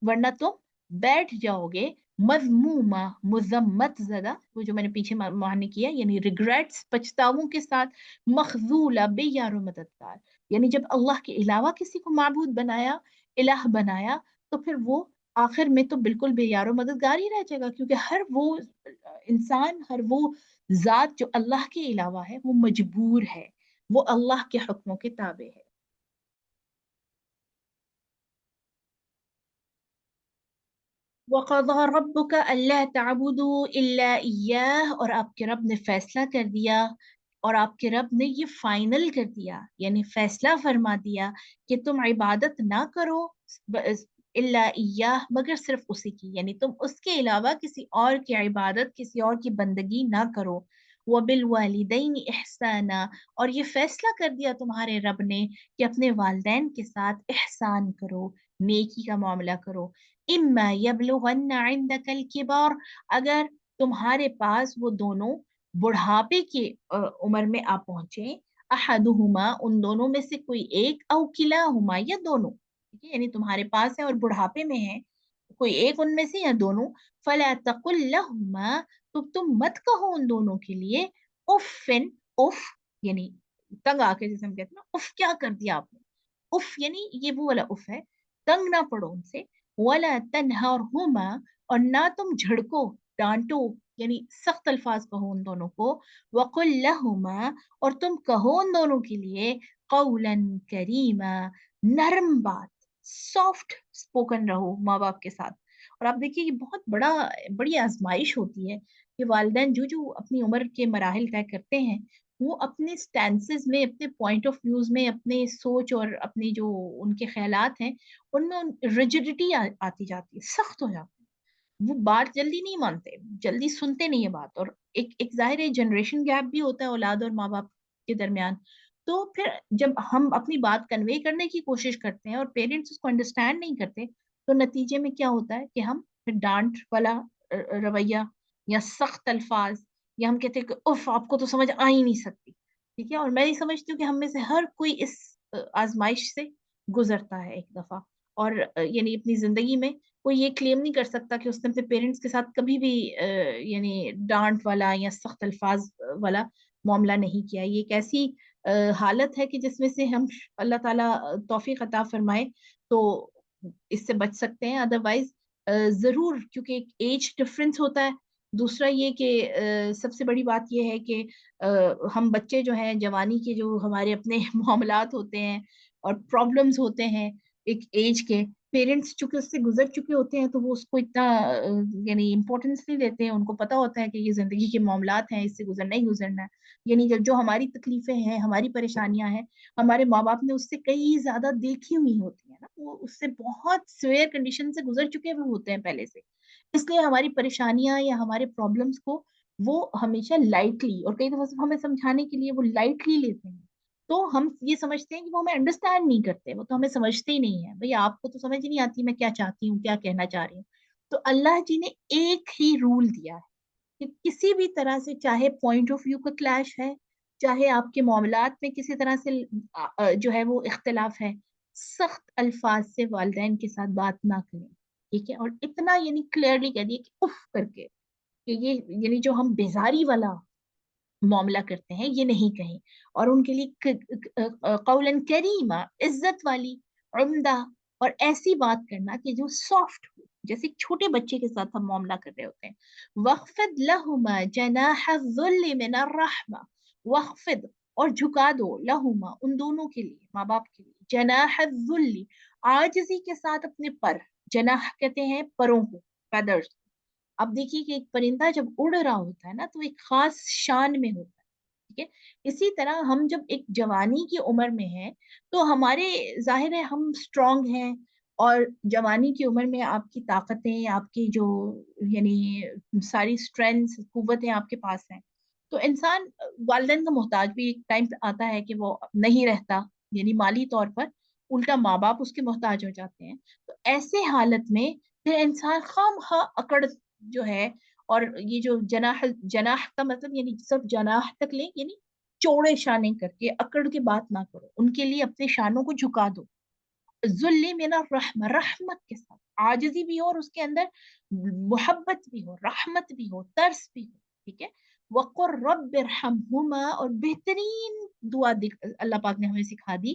वरना तुम बैठ जाओगे मजमूमा, मुजम्मत ज़दा, वो जो मैंने पीछे मानी किया, यानी रिग्रेट्स, पछतावों के साथ, मखजूला, बेयारो मददगार। यानी जब अल्लाह के अलावा किसी को माबूद बनाया, इलाह बनाया, तो फिर वो आखिर में तो बिल्कुल बेयारो मददगार ही रह जाएगा, क्योंकि हर वो इंसान, हर वो जात जो अल्लाह के अलावा है, वो मजबूर है, वो अल्लाह के हुक्मों के ताबे है। वक़ज़ा रब्बुका अल्ला तअबुदू इल्ला इय्याह, और आपके रब ने फैसला कर दिया, और आपके रब ने ये फाइनल कर दिया, यानी फैसला फरमा दिया कि तुम इबादत ना करो इल्ला इय्याह, मगर सिर्फ उसी की, यानी तुम उसके अलावा किसी और की इबादत, किसी और की बंदगी ना करो। व बिल वालिदैनि इहसाना, और ये फैसला कर दिया तुम्हारे रब ने कि अपने वालिदैन के साथ इहसान करो, नेकी का मामला करो। इम्मा यबलुगन्ना इंदकल किबार, अगर तुम्हारे पास वो दोनों बुढ़ापे की उम्र में आ पहुंचे, अहदुहुमा, उन दोनों में से कोई एक, औ किलाहुमा, या दोनों, ठीक है, यानी तुम्हारे पास है और बुढ़ापे में है, कोई एक उनमें से या दोनों, फला तकुल लहुमा, तो तुम मत कहो उन दोनों के लिए उफ्फिन, उफ, यानी तंग आके, जैसे हम कहते हैं ना, उफ क्या कर दिया आपने, उफ यानी ये वो वाला उफ है, तंग ना पड़ो उनसे। वला तनहरहुमा, और ना तुम झड़को, डांटो, यानी सख्त अल्फाज कहो उन दोनों को। वकुल लहुमा, और तुम कहो उन दोनों के लिए कौलन करीमा, नरम बात, सॉफ्ट स्पोकन रहो माँ बाप के साथ। और आप देखिए ये बहुत बड़ी आजमाइश होती है कि वालिदैन जो जो अपनी उम्र के मराहिल तय करते हैं, वो अपने स्टैंसेस में, अपने पॉइंट ऑफ व्यूज में, अपने सोच और अपने जो उनके ख्यालात हैं, उनमें रिजिडिटी आती जाती है, सख्त हो जाते हैं, वो बात जल्दी नहीं मानते, जल्दी सुनते नहीं है बात। और एक जाहिर है जनरेशन गैप भी होता है औलाद और माँ बाप के दरमियान। तो फिर जब हम अपनी बात कन्वे करने की कोशिश करते हैं और पेरेंट्स उसको अंडरस्टैंड नहीं करते, तो नतीजे में क्या होता है कि हम फिर डांट वाला रवैया, या सख्त अल्फाज, या हम कहते हैं कि उफ आपको तो समझ आ ही नहीं सकती, ठीक है। और मैं ये समझती हूँ कि हम में से हर कोई इस आजमाइश से गुजरता है एक दफा। और यानी अपनी जिंदगी में कोई ये क्लेम नहीं कर सकता कि उसने अपने पेरेंट्स के साथ कभी भी यानी डांट वाला या सख्त अल्फाज वाला मामला नहीं किया। ये एक ऐसी हालत है कि जिसमें से हम, अल्लाह ताला तौफीक अता फरमाए तो इससे बच सकते हैं, अदरवाइज जरूर, क्योंकि एक एज डिफरेंस होता है। दूसरा ये कि सबसे बड़ी बात ये है कि हम बच्चे जो हैं, जवानी के जो हमारे अपने मामलात होते हैं और प्रॉब्लम्स होते हैं, एक एज के, पेरेंट्स चूंकि उससे गुजर चुके होते हैं, तो वो उसको इतना यानी इम्पोर्टेंस नहीं देते हैं। उनको पता होता है कि ये जिंदगी के मामलात हैं, इससे गुजरना ही गुजरना है। यानी जब जो हमारी तकलीफें हैं, हमारी परेशानियां हैं, हमारे माँ बाप ने उससे कई ज्यादा देखी हुई होती है ना, वो उससे बहुत सिवियर कंडीशन से गुजर चुके हुए होते हैं पहले से। इसलिए हमारी परेशानियां या हमारे प्रॉब्लम्स को वो हमेशा लाइटली, और कई दफा सिर्फ हमें समझाने के लिए वो लाइटली लेते हैं। तो हम ये समझते हैं कि वो हमें अंडरस्टैंड नहीं करते, वो तो हमें समझते ही नहीं है, भाई आपको तो समझ ही नहीं आती मैं क्या चाहती हूँ, क्या कहना चाह रही हूँ। तो अल्लाह जी ने एक ही रूल दिया है कि किसी भी तरह से, चाहे पॉइंट ऑफ व्यू का क्लैश है, चाहे आपके मामलात में किसी तरह से जो है वो इख्तिलाफ है, सख्त अल्फाज से वालिदैन के साथ बात ना करें, ठीक है। और इतना यानी क्लियरली कह दिए कि उफ करके, कि ये यानी जो हम बेजारी वाला मामला करते हैं ये नहीं कहें। और उनके लिए कौलन करीमा, इज्जत वाली, उम्दा, और ऐसी बात करना कि जो सॉफ्ट हो, जैसे एक छोटे बच्चे के साथ हम मामला कर रहे होते हैं। वख्फिद लहुमा जनाह ज़ुल्ल मिनर रहमा, वख्फिद, और झुका दो, लहुमा, उन दोनों के लिए, माँ बाप के लिए, जनाह ज़ुल्ली, आजिज़ी के साथ अपने पर, जनाह कहते हैं परों को, फेदर्स। अब देखिए कि एक परिंदा जब उड़ रहा होता है ना, तो एक खास शान में होता है, ठीक है। इसी तरह हम जब एक जवानी की उम्र में हैं, तो हमारे, जाहिर है हम स्ट्रांग हैं, और जवानी की उम्र में आपकी ताकतें, आपकी जो यानी सारी स्ट्रेंथ्स, कुव्वतें आपके पास हैं। तो इंसान वालिदैन का मोहताज भी एक टाइम पे आता है कि वो नहीं रहता, यानी माली तौर पर, उल्टा माँ बाप उसके मोहताज हो जाते हैं। तो ऐसे हालत में फिर इंसान खाम खा अकड़ जो है, اور یہ جو جناح جناح کا مطلب یعنی صرف جناح تک لیں، یعنی چوڑے شانے کر کے اکڑ کے بات نہ کرو، ان کے لیے اپنے شانوں کو جھکا دو. ذلی من الرحمہ، رحمت کے ساتھ عاجزی بھی ہو اور اس کے اندر محبت بھی ہو، رحمت بھی ہو، ترس بھی ہو. ٹھیک ہے. وقر رب ارحمہما، اور بہترین دعا اللہ پاک نے ہمیں سکھا دی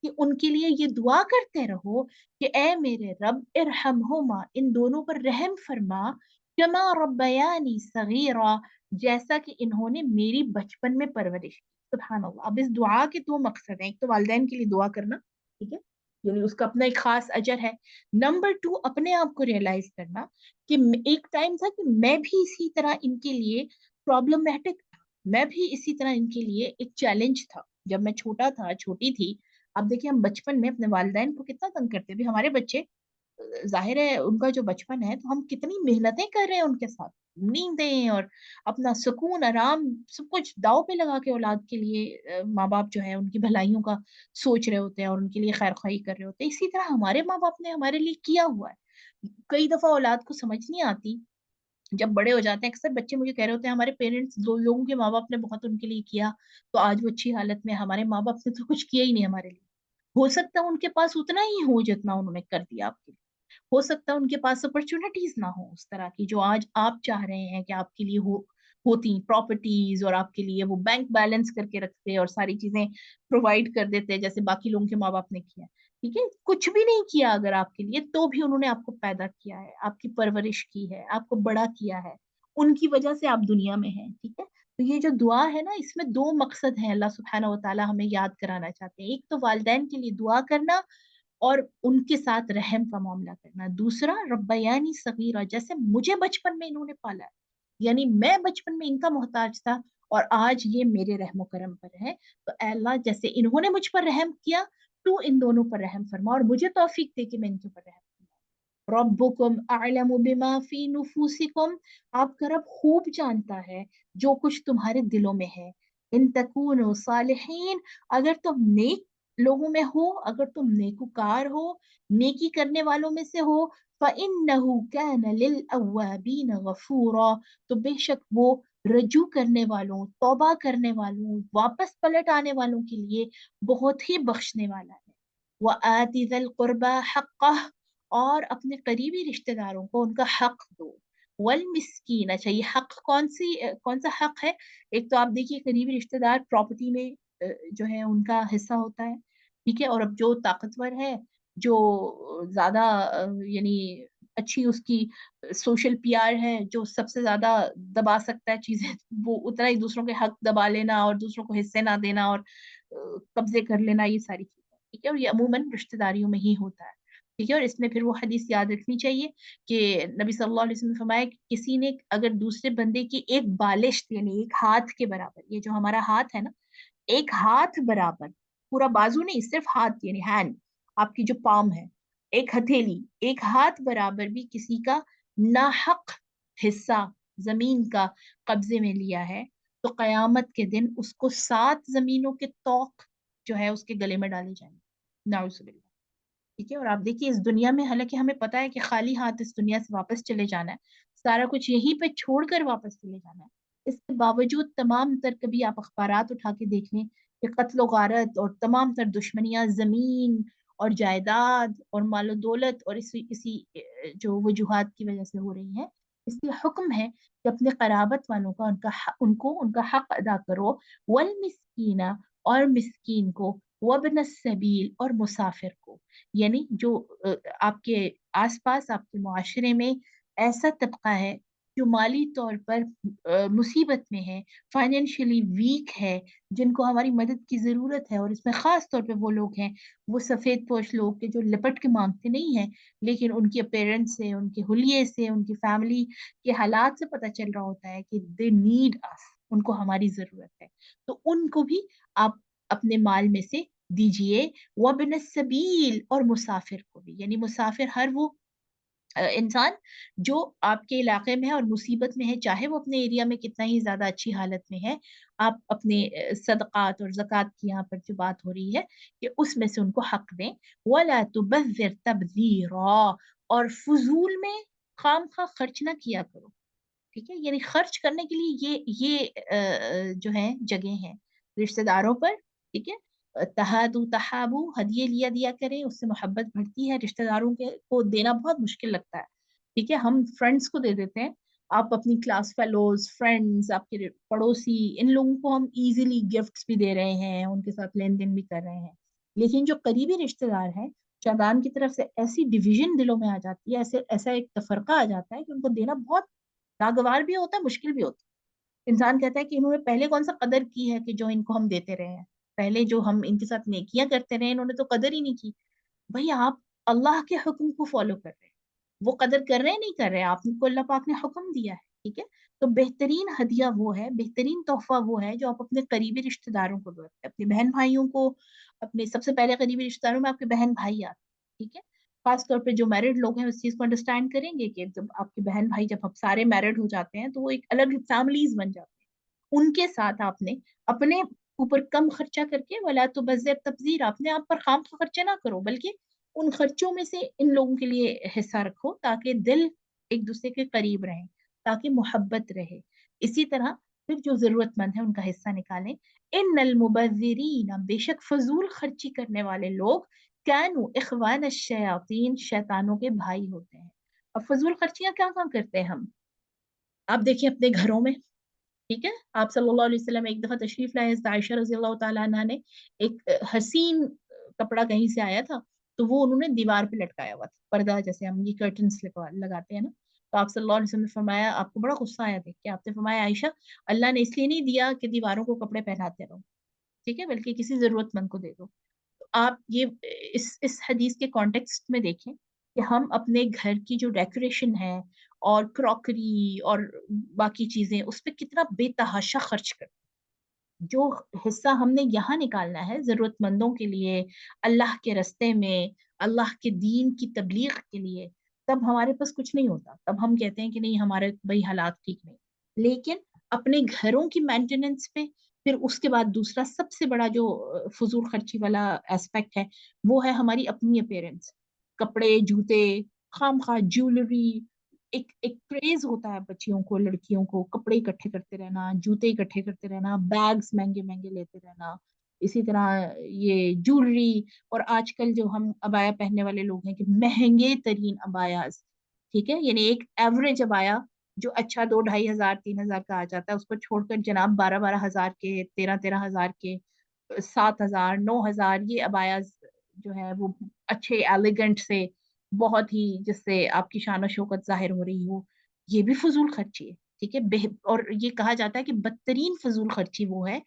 کہ ان کے لیے یہ دعا کرتے رہو کہ اے میرے رب ارحمہما، ان دونوں پر رحم فرما، کما ربیانی صغیرا، جیسا کہ انہوں نے میری بچپن میں پرورش کی. سبحان اللہ. اب اس دعا کے دو مقصد ہیں، ایک تو والدین کے لیے دعا کرنا، ٹھیک ہے، یعنی اس کا اپنا ایک خاص اجر ہے. نمبر ٹو، اپنے آپ کو ریئلائز کرنا کہ ایک ٹائم تھا کہ میں بھی اسی طرح ان کے لیے پرابلمٹک تھا، میں بھی اسی طرح ان کے لیے ایک چیلنج تھا جب میں چھوٹا تھا، چھوٹی تھی. اب دیکھیں ہم بچپن میں اپنے والدین کو کتنا تنگ کرتے بھی. ہمارے بچے ظاہر ہے ان کا جو بچپن ہے تو ہم کتنی محنتیں کر رہے ہیں ان کے ساتھ، نیندیں اور اپنا سکون آرام سب کچھ داؤ پہ لگا کے اولاد کے لیے ماں باپ جو ہے ان کی بھلائیوں کا سوچ رہے ہوتے ہیں اور ان کے لیے خیر خواہی کر رہے ہوتے ہیں. اسی طرح ہمارے ماں باپ نے ہمارے لیے کیا ہوا ہے. کئی دفعہ اولاد کو سمجھ نہیں آتی جب بڑے ہو جاتے ہیں. اکثر بچے مجھے کہہ رہے ہوتے ہیں ہمارے پیرنٹس، دو لوگوں کے ماں باپ نے بہت ان کے لیے کیا تو آج وہ اچھی حالت میں. ہمارے ماں باپ نے تو کچھ کیا ہی نہیں ہمارے لیے. ہو سکتا ہے ان کے پاس اتنا ہی ہو جتنا انہوں نے کر دیا آپ کے لیے، ہو سکتا ہے ان کے پاس اپرچونٹیز نہ ہو اس طرح کی جو آج آپ چاہ رہے ہیں کہ آپ کے لیے ہوتی پراپرٹیز، اور آپ کے لیے وہ بینک بیلنس کر کے رکھتے اور ساری چیزیں پرووائڈ کر دیتے جیسے باقی لوگوں کے ماں باپ نے کیا. ٹھیک ہے. کچھ بھی نہیں کیا اگر آپ کے لیے تو بھی انہوں نے آپ کو پیدا کیا ہے، آپ کی پرورش کی ہے، آپ کو بڑا کیا ہے، ان کی وجہ سے آپ دنیا میں ہیں. ٹھیک ہے. تو یہ جو دعا ہے نا، اس میں دو مقصد ہیں اللہ سبحانہ و تعالیٰ ہمیں یاد کرانا چاہتے ہیں. ایک تو والدین کے لیے دعا کرنا اور ان کے ساتھ رحم کا معاملہ کرنا. دوسرا ربیانی صغیرہ، جیسے مجھے بچپن میں انہوں نے پالا ہے، یعنی میں بچپن میں ان کا محتاج تھا اور آج یہ میرے رحم و کرم پر ہے. تو اے اللہ جیسے انہوں نے مجھ پر رحم کیا تو ان دونوں پر رحم فرما اور مجھے توفیق دے کہ میں ان کے اوپر رحم فرما. ربکم اعلم بما فی نفوسکم، آپ کا رب خوب جانتا ہے جو کچھ تمہارے دلوں میں ہے. ان تکونوا صالحین، اگر تم نیک لوگوں میں ہو، اگر تم نیکوکار ہو، نیکی کرنے والوں میں سے ہو، فَإِنَّهُ كَانَ لِلْأَوَّابِينَ غَفُورًا، تو بے شک وہ رجوع کرنے والوں، توبہ کرنے والوں، واپس پلٹ آنے والوں کے لیے بہت ہی بخشنے والا ہے. وَآتِ ذَا الْقُرْبَى حَقَّهُ، اور اپنے قریبی رشتہ داروں کو ان کا حق دو. والمسکین، اچھا یہ حق کون سا حق ہے؟ ایک تو آپ دیکھیے قریبی رشتہ دار پراپرٹی میں جو ہے ان کا حصہ ہوتا ہے. ٹھیک ہے. اور اب جو طاقتور ہے، جو زیادہ یعنی اچھی اس کی سوشل پی آر ہے، جو سب سے زیادہ دبا سکتا ہے چیزیں، وہ اتنا ہی دوسروں کے حق دبا لینا اور دوسروں کو حصے نہ دینا اور قبضے کر لینا، یہ ساری چیزیں. ٹھیک ہے. اور یہ عموماً رشتہ داریوں میں ہی ہوتا ہے. ٹھیک ہے. اور اس میں پھر وہ حدیث یاد رکھنی چاہیے کہ نبی صلی اللہ علیہ وسلم نے فرمایا کہ کسی نے اگر دوسرے بندے کی ایک بالشت یعنی ایک ہاتھ کے برابر، یہ جو ہمارا ہاتھ ہے نا، ایک ہاتھ برابر، پورا بازو نہیں، صرف ہاتھ یعنی ہینڈ، آپ کی جو پام ہے، ایک ہتھیلی، ایک ہاتھ برابر بھی کسی کا ناحق حصہ زمین کا قبضے میں لیا ہے تو قیامت کے دن اس کو 7 زمینوں کے طوق جو ہے اس کے گلے میں ڈالے جائیں گے. نعوذ باللہ. ٹھیک ہے. اور آپ دیکھیے اس دنیا میں، حالانکہ ہمیں پتا ہے کہ خالی ہاتھ اس دنیا سے واپس چلے جانا ہے، سارا کچھ یہیں پہ چھوڑ کر واپس چلے جانا ہے، اس کے باوجود تمام تر کبھی آپ اخبارات اٹھا کے دیکھ لیں کہ قتل و غارت اور تمام تر دشمنیاں زمین اور جائیداد اور مال و دولت اور اسی جو وجوہات کی وجہ سے ہو رہی ہیں. اس لیے حکم ہے کہ اپنے قرابت والوں کا ان کا حق ادا کرو. والمسکینہ، اور مسکین کو، وابن السبیل، اور مسافر کو، یعنی جو آپ کے آس پاس آپ کے معاشرے میں ایسا طبقہ ہے جو مالی طور پر مصیبت میں ہے، فائنینشلی ویک ہے، جن کو ہماری مدد کی ضرورت ہے. اور اس میں خاص طور پہ وہ لوگ ہیں، وہ سفید پوش لوگ کے جو لپٹ کے مانگتے نہیں ہیں لیکن ان کے پیرنٹس سے، ان کے حلیے سے، ان کی فیملی کے حالات سے پتہ چل رہا ہوتا ہے کہ دے نیڈ اس، ان کو ہماری ضرورت ہے. تو ان کو بھی آپ اپنے مال میں سے دیجئے. وابن السبیل، اور مسافر کو بھی، یعنی مسافر ہر وہ انسان جو آپ کے علاقے میں ہے اور مصیبت میں ہے، چاہے وہ اپنے ایریا میں کتنا ہی زیادہ اچھی حالت میں ہے، آپ اپنے صدقات اور زکوٰۃ کی یہاں پر جو بات ہو رہی ہے کہ اس میں سے ان کو حق دیں. وَلَا تُبَذِّرْ تَبْذِيرًا، اور فضول میں خام خواہ خرچ نہ کیا کرو. ٹھیک ہے، یعنی خرچ کرنے کے لیے یہ جو ہے جگہ ہیں رشتہ داروں پر. ٹھیک ہے، تہادو تحابو، ہدیے لیا دیا کریں، اس سے محبت بڑھتی ہے. رشتہ داروں کے کو دینا بہت مشکل لگتا ہے. ٹھیک ہے، ہم فرینڈس کو دے دیتے ہیں. آپ اپنی کلاس فیلوز، فرینڈز، آپ کے پڑوسی، ان لوگوں کو ہم ایزیلی گفٹس بھی دے رہے ہیں، ان کے ساتھ لین دین بھی کر رہے ہیں. لیکن جو قریبی رشتہ دار ہیں، شیطان کی طرف سے ایسی ڈویژن دلوں میں آ جاتی ہے، ایسا ایک تفرقہ آ جاتا ہے کہ ان کو دینا بہت ناگوار بھی ہوتا ہے، مشکل بھی ہوتا ہے. انسان کہتا ہے کہ انہوں نے پہلے کون سا قدر کی ہے کہ جو ان کو ہم دیتے رہے ہیں. پہلے جو ہم ان کے ساتھ نیکیاں کرتے رہے، انہوں نے تو قدر ہی نہیں کی. بھئی آپ اللہ کے حکم کو فالو کر رہے ہیں، وہ قدر کر رہے نہیں کر رہے، آپ کو اللہ پاک نے حکم دیا ہے. ٹھیک ہے، تو بہترین ہدیہ وہ ہے، بہترین تحفہ وہ ہے جو آپ اپنے قریبی رشتہ داروں کو دو. اپنے بہن بھائیوں کو، اپنے سب سے پہلے قریبی رشتہ داروں میں آپ کے بہن بھائی آتے ہیں. ٹھیک ہے، خاص طور پہ جو میرڈ لوگ ہیں اس چیز کو انڈرسٹینڈ کریں گے کہ جب آپ کے بہن بھائی، جب آپ سارے میرڈ ہو جاتے ہیں تو وہ ایک الگ فیملیز بن جاتے ہیں. ان کے ساتھ آپ نے اپنے اوپر کم خرچہ کر کے، ولا تبذر تبذیر، آپ نے آپ پر خام خرچے نہ کرو، بلکہ ان خرچوں میں سے ان لوگوں کے لیے حصہ رکھو تاکہ دل ایک دوسرے کے قریب رہیں، تاکہ محبت رہے. اسی طرح پھر جو ضرورت مند ہے ان کا حصہ نکالیں. ان المبذرین، بے شک فضول خرچی کرنے والے لوگ، کانوا اخوان الشیاطین، شیطانوں کے بھائی ہوتے ہیں. اب فضول خرچیاں کیا کام کرتے ہیں ہم؟ آپ دیکھیں اپنے گھروں میں. ٹھیک ہے، آپ صلی اللہ علیہ وسلم ایک دفعہ تشریف لائے، عائشہ رضی اللہ تعالیٰ عنہ نے ایک حسین کپڑا کہیں سے آیا تھا، تو وہ انہوں نے دیوار پہ لٹکایا ہوا تھا، پردہ جیسے ہم یہ کرٹنس لگاتے ہیں نا. تو آپ صلی اللہ علیہ وسلم نے فرمایا، آپ کو بڑا غصہ آیا دیکھ کے، آپ نے فرمایا عائشہ، اللہ نے اس لیے نہیں دیا کہ دیواروں کو کپڑے پہناتے رہو، ٹھیک ہے، بلکہ کسی ضرورت مند کو دے دو. تو آپ یہ اس حدیث کے کانٹیکسٹ میں دیکھیں کہ ہم اپنے گھر کی جو ڈیکوریشن ہے اور کراکری اور باقی چیزیں، اس پہ کتنا بے تحاشا خرچ کرتے ہیں. جو حصہ ہم نے یہاں نکالنا ہے ضرورت مندوں کے لیے، اللہ کے رستے میں، اللہ کے دین کی تبلیغ کے لیے، تب ہمارے پاس کچھ نہیں ہوتا. تب ہم کہتے ہیں کہ نہیں، ہمارے بھائی حالات ٹھیک نہیں. لیکن اپنے گھروں کی مینٹیننس پہ، پھر اس کے بعد دوسرا سب سے بڑا جو فضول خرچی والا ایسپیکٹ ہے، وہ ہے ہماری اپنی اپیرنس. کپڑے، جوتے، خام خواہ جیولری. ایک کریز ہوتا ہے بچیوں کو، لڑکیوں کو، کپڑے اکٹھے کرتے رہنا، جوتے اکٹھے کرتے رہنا، بیگز مہنگے مہنگے لیتے رہنا. اسی طرح یہ جولری. اور آج کل جو ہم ابایا پہننے والے لوگ ہیں کہ مہنگے ترین ابایاز. ٹھیک ہے، یعنی ایک ایوریج ابایا جو اچھا 2-2.5 ہزار 3 ہزار کا آ جاتا ہے، اس کو چھوڑ کر جناب 12-12 ہزار کے، 13-13 ہزار کے، 7 ہزار 9 ہزار، یہ ابایاز جو ہے وہ اچھے ایلیگنٹ سے، بہت ہی جس سے آپ کی شان و شوکت ظاہر ہو رہی ہو، یہ بھی فضول خرچی ہے. ٹھیک ہے، اور یہ کہا جاتا ہے کہ بدترین فضول خرچی وہ ہے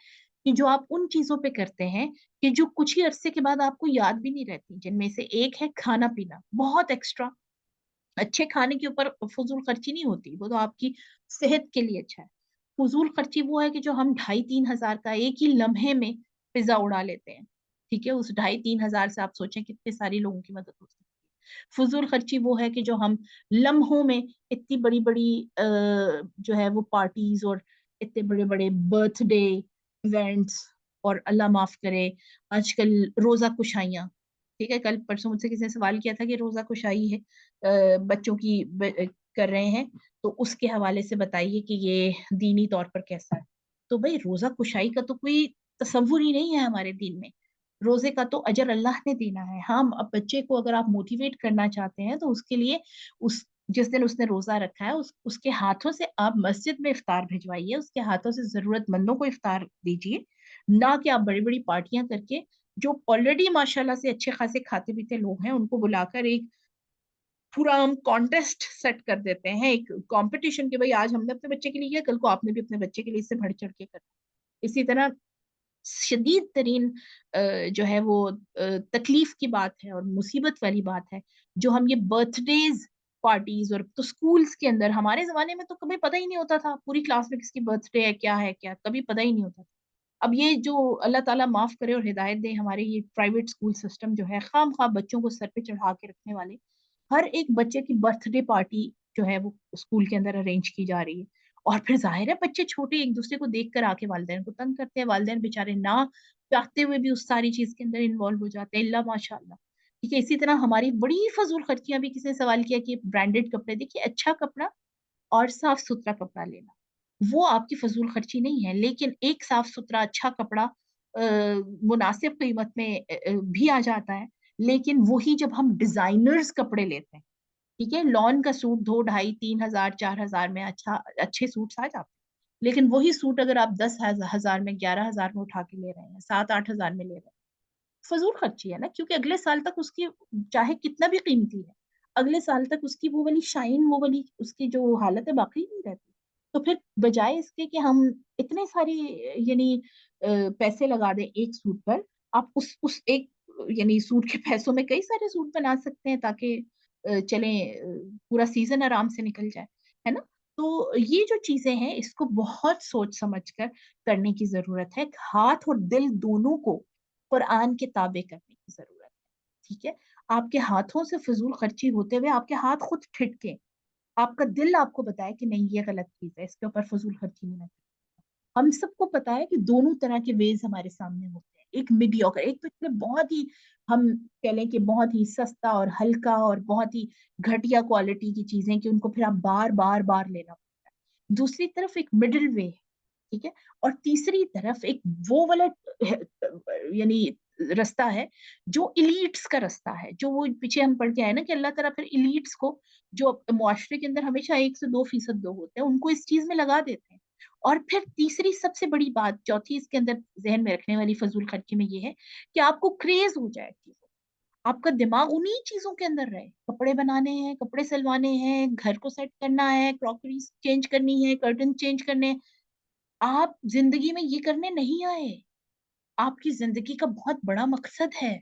کہ جو آپ ان چیزوں پہ کرتے ہیں کہ جو کچھ ہی عرصے کے بعد آپ کو یاد بھی نہیں رہتی. جن میں سے ایک ہے کھانا پینا، بہت ایکسٹرا. اچھے کھانے کے اوپر فضول خرچی نہیں ہوتی، وہ تو آپ کی صحت کے لیے اچھا ہے. فضول خرچی وہ ہے کہ جو ہم 2.5-3 ہزار کا ایک ہی لمحے میں پزا اڑا لیتے ہیں. ٹھیک ہے، اس 2.5-3 ہزار سے آپ سوچیں کتنے ساری لوگوں کی مدد ہو سکتی ہے. فضول خرچی وہ ہے کہ جو ہم لمحوں میں اتنی بڑی بڑی جو ہے وہ پارٹیز، اور اتنے بڑے بڑے برتھ ڈے ایونٹس، اور اللہ معاف کرے آج کل روزہ کشائیاں. ٹھیک ہے، کل پرسوں مجھ سے کسی نے سوال کیا تھا کہ روزہ کشائی ہے بچوں کی کر رہے ہیں، تو اس کے حوالے سے بتائیے کہ یہ دینی طور پر کیسا ہے. تو بھائی روزہ کشائی کا تو کوئی تصور ہی نہیں ہے ہمارے دین میں. روزے کا تو اجر اللہ نے دینا ہے. ہاں، اب بچے کو اگر آپ موٹیویٹ کرنا چاہتے ہیں تو اس کے لیے اس جس دن اس نے روزہ رکھا ہے اس کے ہاتھوں سے آپ مسجد میں افطار بھجوائیے، اس کے ہاتھوں سے ضرورت مندوں کو افطار دیجیے. نہ کہ آپ بڑی بڑی پارٹیاں کر کے، جو آلریڈی ماشاءاللہ سے اچھے خاصے کھاتے پیتے لوگ ہیں ان کو بلا کر ایک پورا ہم کانٹیسٹ سیٹ کر دیتے ہیں، ایک کمپٹیشن کہ بھائی آج ہم نے اپنے بچے کے لیے کیا، کل کو آپ نے بھی اپنے بچے کے لیے اس سے بڑھ چڑھ کے کرنا. اسی طرح شدید ترین جو ہے وہ تکلیف کی بات ہے اور مصیبت والی بات ہے جو ہم یہ برتھ ڈیز پارٹیز، اور تو سکولز کے اندر ہمارے زمانے میں تو کبھی پتہ ہی نہیں ہوتا تھا پوری کلاس میں کس کی برتھ ڈے ہے کیا کبھی پتہ ہی نہیں ہوتا تھا. اب یہ جو اللہ تعالیٰ معاف کرے اور ہدایت دے، ہمارے یہ پرائیویٹ اسکول سسٹم جو ہے خام خواہ بچوں کو سر پہ چڑھا کے رکھنے والے، ہر ایک بچے کی برتھ ڈے پارٹی جو ہے وہ اسکول کے اندر ارینج کی جا رہی ہے. اور پھر ظاہر ہے بچے چھوٹے ایک دوسرے کو دیکھ کر آ کے والدین کو تنگ کرتے ہیں، والدین بےچارے نہ چاہتے ہوئے بھی اس ساری چیز کے اندر انوالو ہو جاتے ہیں، اللہ ماشاء اللہ. ٹھیک ہے، اسی طرح ہماری بڑی فضول خرچیاں بھی، کسی نے سوال کیا کہ برانڈیڈ کپڑے. دیکھیے اچھا کپڑا اور साफ सुथरा कपड़ा लेना, वो आपकी फजूल खर्ची नहीं है। लेकिन एक साफ सुथरा अच्छा कपड़ा मुनासिब कीमत में भी आ जाता है। लेकिन वही जब हम डिजाइनर्स कपड़े लेते हैं, ठीक है, लॉन का सूट 2 ढाई 3 हजार 4 हजार में अच्छे सूट्स आ जाते हैं। लेकिन वही सूट अगर आप 10 हजार में 11 हजार में उठा के ले रहे हैं, 7 8 हजार में ले रहे हैं, फजूल खर्ची है ना, क्योंकि अगले साल तक उसकी, चाहे कितना भी कीमती है, अगले साल तक उसकी वो वाली शाइन, वो वाली उसकी जो हालत है बाकी नहीं रहती। तो फिर बजाय इसके कि हम इतने सारे यानी पैसे लगा दें एक सूट पर, आप उस एक यानी सूट के पैसों में कई सारे सूट बना सकते हैं, ताकि चलें, पूरा सीजन आराम से निकल जाए, है ना। तो ये जो चीजें हैं, इसको बहुत सोच समझ कर करने की जरूरत है। हाथ और दिल दोनों को कुरान के ताबे करने की जरूरत है, ठीक है। आपके हाथों से फजूल खर्ची होते हुए आपके हाथ खुद ठिठके, आपका दिल आपको बताए कि नहीं ये गलत चीज है, इसके ऊपर फजूल खर्ची नहीं करनी। हम सबको पता है कि दोनों तरह के वेज हमारे सामने होते हैं। एक मीडियोकर, एक तो इसमें बहुत ही, हम कह लें कि बहुत ही सस्ता और हल्का और बहुत ही घटिया क्वालिटी की चीजें, कि उनको फिर आप बार बार बार लेना पड़ता है। दूसरी तरफ एक मिडिल वे है, ठीक है। और तीसरी तरफ एक वो वाला यानी रास्ता है जो इलीट्स का रास्ता है, जो वो पीछे हम पढ़ के आए ना कि अल्लाह ताला फिर इलीट्स को, जो मुआशरे के अंदर हमेशा 1 से 2% लोग होते हैं, उनको इस चीज में लगा देते हैं। और फिर तीसरी सबसे बड़ी बात, चौथी इसके अंदर जहन में रखने वाली फजूल खर्ची में ये है कि आपको क्रेज हो जाए चीजों, आपका दिमाग उन्हीं चीजों के अंदर रहे। कपड़े बनाने हैं, कपड़े सिलवाने हैं, घर को सेट करना है, क्रॉकरी चेंज करनी है, कर्टन चेंज करने हैं। आप जिंदगी में ये करने नहीं आए, आपकी जिंदगी का बहुत बड़ा मकसद है,